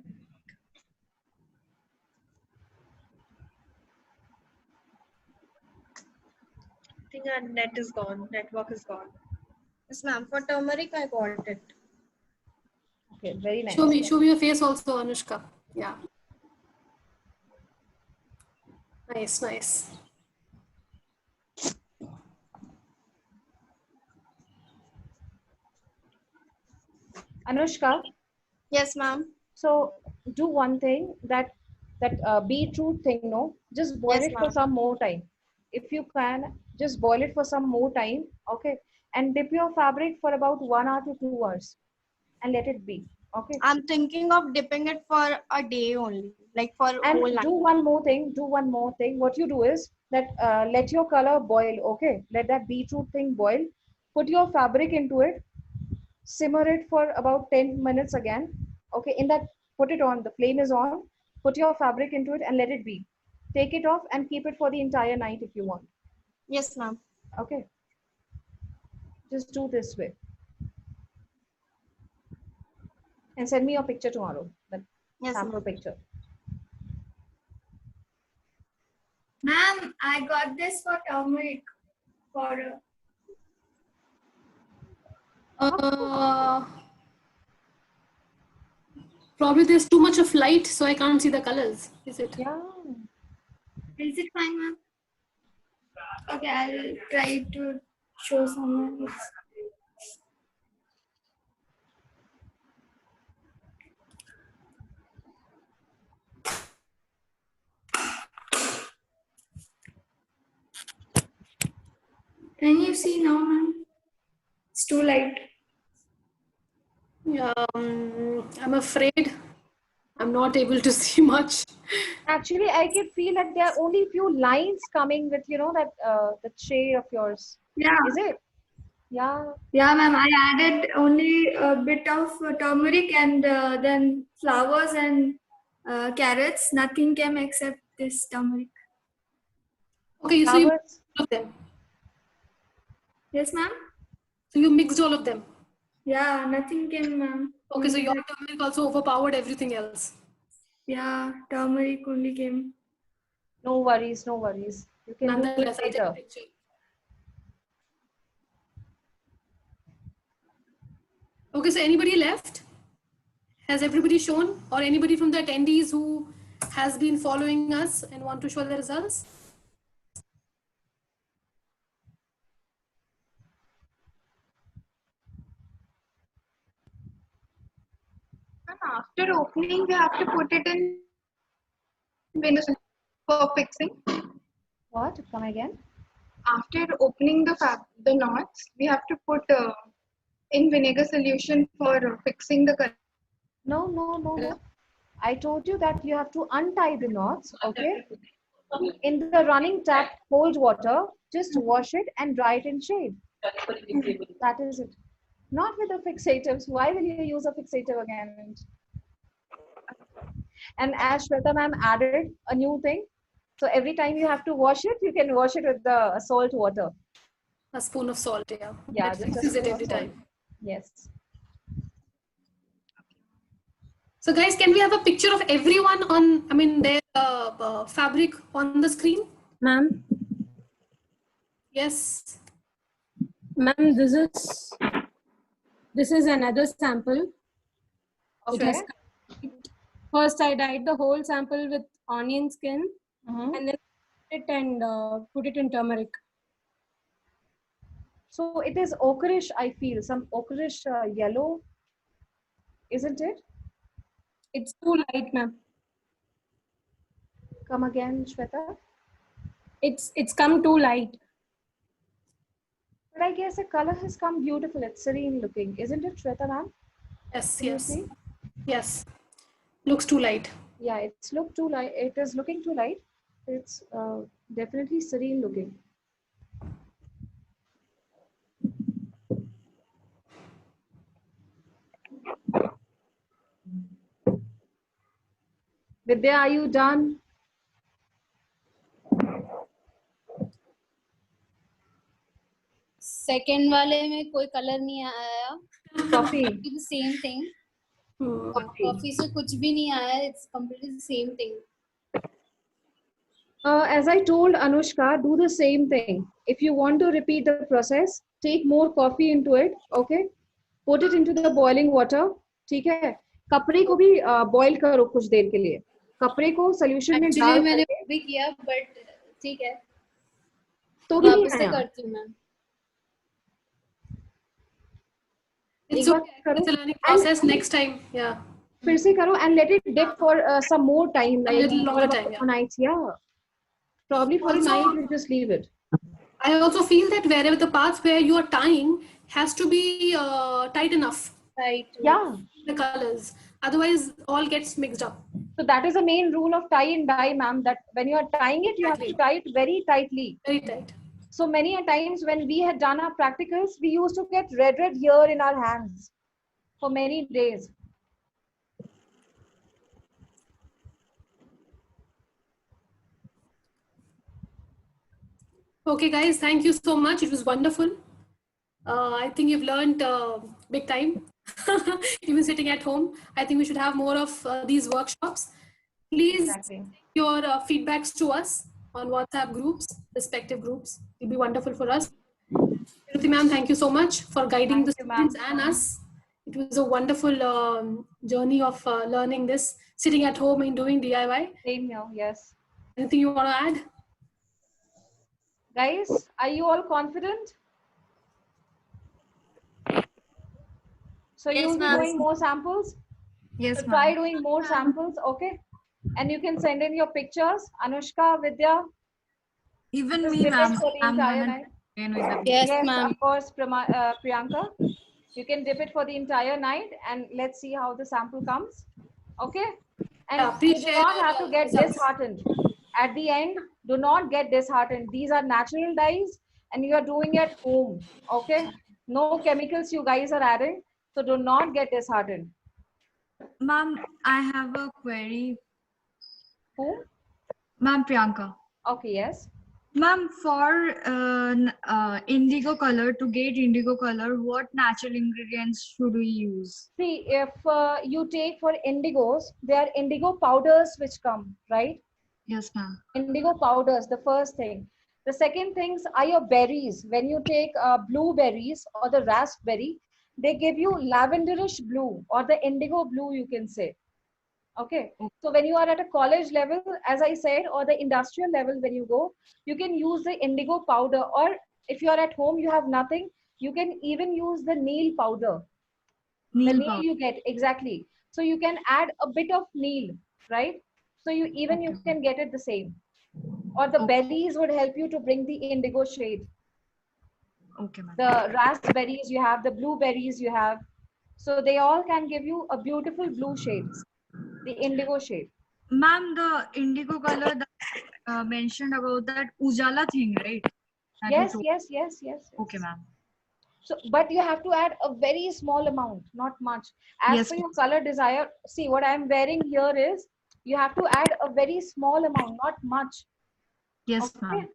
I think our net is gone. Network is gone. yes, ma'am. For turmeric, I got it. Okay, very nice. show me your face also, Anushka. Yeah. Nice. Anushka. Yes, ma'am. So do one thing that beetroot thing, no, just boil Yes, it for ma'am. some more time. If you can, just boil it for some more time, okay? And dip your fabric for about 1 hour to 2 hours, and let it be, okay? I'm thinking of dipping it for a day only, like for a And whole do night. one more thing. What you do is that let your color boil, okay? Let that beetroot thing boil. Put your fabric into it. Simmer it for about 10 minutes again. Okay, put it on. The flame is on. Put your fabric into it and let it be. Take it off and keep it for the entire night if you want. Yes, ma'am. Okay. Just do this way. And send me your picture tomorrow. The Yes, sample picture. Ma'am, I got this for turmeric powder. Probably there's too much of light, so I can't see the colors. Is it? Yeah. Is it fine, ma'am? Okay, I'll try to show someone else. Can you see now, ma'am? It's too light. Yeah, I'm afraid I'm not able to see much. Actually, I can feel that there are only few lines coming with, you know, that the shade of yours. Yeah. Is it? Yeah. Yeah, ma'am. I added only a bit of turmeric and then flowers and carrots. Nothing came except this turmeric. Okay, so you mixed all of them. Yes, ma'am. So you mixed all of them. Yeah, nothing came, ma'am. Okay, so your turmeric also overpowered everything else. Yeah, turmeric only came. No worries, no worries. You can do it Nonetheless, I'll take a later. picture. Okay, so anybody left? Has everybody shown, or anybody from the attendees who has been following us and want to show the results? And after opening, we have to put it in vinegar for fixing. What? Come again? After opening the knots, we have to put in vinegar solution for fixing the color. No, no, no, no. I told you that you have to untie the knots, okay? In the running tap, cold water, just wash it and dry it in shade. That is it. Not with the fixatives. Why will you use a fixative again? And as Shweta ma'am added a new thing, so every time you have to wash it, you can wash it with the salt water. A spoon of salt, yeah. Yeah, That just a fixes it spoon of every salt. time. Yes. So guys, can we have a picture of everyone on, I mean, their fabric on the screen? Ma'am, Yes. ma'am, this is another sample. It Okay. has first I dyed the whole sample with onion skin and then put it in turmeric. So it is ochreish, I feel, some ochreish yellow, isn't it? It's too light, ma'am. Come again, Shweta. It's come too light. But I guess the color has come beautiful. It's serene looking, isn't it, Shweta ma'am? Yes, Can you yes. see? Yes. Looks too light. Yeah, it's look too light. It is looking too light. It's definitely serene looking. Vidya, are you done? Second वाले में कोई colour नहीं आया. Coffee. The same thing. Coffee से कुछ भी नहीं आया. It's completely the same thing. As I told Anushka, do the same thing. If you want to repeat the process, take more coffee into it, okay? Put it into the boiling water, ठीक है? कपड़े को भी boil करो कुछ देर के लिए. कपड़े को solution में Actually डाल मैंने करके भी किया, but ठीक है. तो भी नहीं वापस से आया. करती हूँ मैं. It's एक बार okay. करो. It's a learning process. Next time, yeah. फिर से करो and let it dip for some more time, A like little longer for time, a night. Yeah. Probably for a Also- night, you just leave it. I also feel that wherever the parts where you are tying has to be tight enough. Right. Yeah. The colors. Otherwise, all gets mixed up. So that is the main rule of tie and dye, ma'am, that when you are tying it, you have to tie it very tightly. Very tight. So many a times when we had done our practicals, we used to get red here in our hands for many days. Okay, guys, thank you so much. It was wonderful. I think you've learned big time. Even sitting at home, I think we should have more of these workshops. Please send your feedbacks to us on WhatsApp groups, respective groups. It'll be wonderful for us. Shruti ma'am, thank you so much for guiding the students and us It was a wonderful journey of learning this, sitting at home and doing DIY. Same here, yes. Anything you want to add? Guys, are you all confident? So Yes, you'll be ma'am. doing more samples? Yes, So ma'am. try doing more samples, okay? And you can send in your pictures. Anushka, Vidya. Even just me, dip it ma'am. for the I'm entire gonna night. train with the Yes, pictures. of course, Priyanka. You can dip it for the entire night and let's see how the sample comes. Okay? And Yeah, please you do share not your have to get results. disheartened. At the end, do not get disheartened. These are natural dyes and you are doing it at home. Okay? No chemicals you guys are adding. So do not get disheartened. Ma'am, I have a query. Who? Ma'am, Priyanka. Okay, yes. Ma'am, for indigo color, to get indigo color, what natural ingredients should we use? See, if you take for indigos, there are indigo powders which come, right? Yes, ma'am. Indigo powders, the first thing. The second things are your berries. When you take blueberries or the raspberry, they give you lavenderish blue or the indigo blue, you can say. Okay. So when you are at a college level, as I said, or the industrial level, when you go, you can use the indigo powder, or if you are at home, you have nothing, you can even use the nail powder. The nail you get, exactly. So you can add a bit of nail, right? So you can get it the same. Or the berries would help you to bring the indigo shade. Okay, ma'am. The raspberries you have, the blueberries you have. So they all can give you a beautiful blue shade, the indigo shade. Ma'am, the indigo color that mentioned about that Ujala thing, right? That you Yes, told. yes. Okay, ma'am. So, but you have to add a very small amount, not much. As Yes, for your color desire, see what I'm wearing here is, you have to add a very small amount, not much. Yes, Okay? ma'am.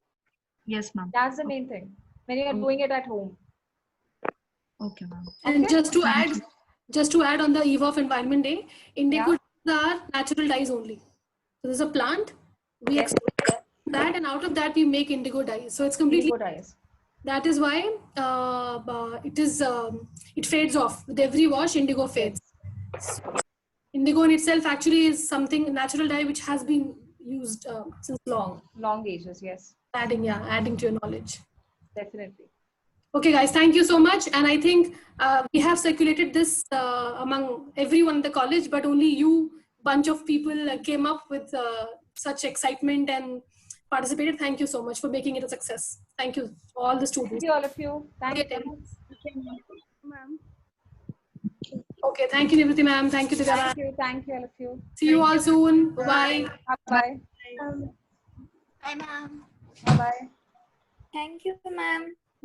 Yes, ma'am. That's the main thing when you're doing it at home. Okay, ma'am. And Okay? just to add on the eve of Environment Day, indigo are natural dyes only. So there's a plant, we extract that, and out of that we make indigo dyes. So it's completely indigo dyes. That is why it fades off with every wash. Indigo fades. So, indigo in itself actually is something natural dye which has been used since long ages. Yes. Adding to your knowledge. Definitely. Okay, guys, thank you so much. And I think we have circulated this among everyone in the college, but only you, bunch of people, came up with such excitement and participated. Thank you so much for making it a success. Thank you, all the students. Thank you, all of you. Thank you. Ma'am. Okay, thank you, Nivruti ma'am. Thank you, Divya ma'am. Thank you, all of you. See you all soon. Bye. Bye. Bye, ma'am. Bye-bye. Thank you, ma'am.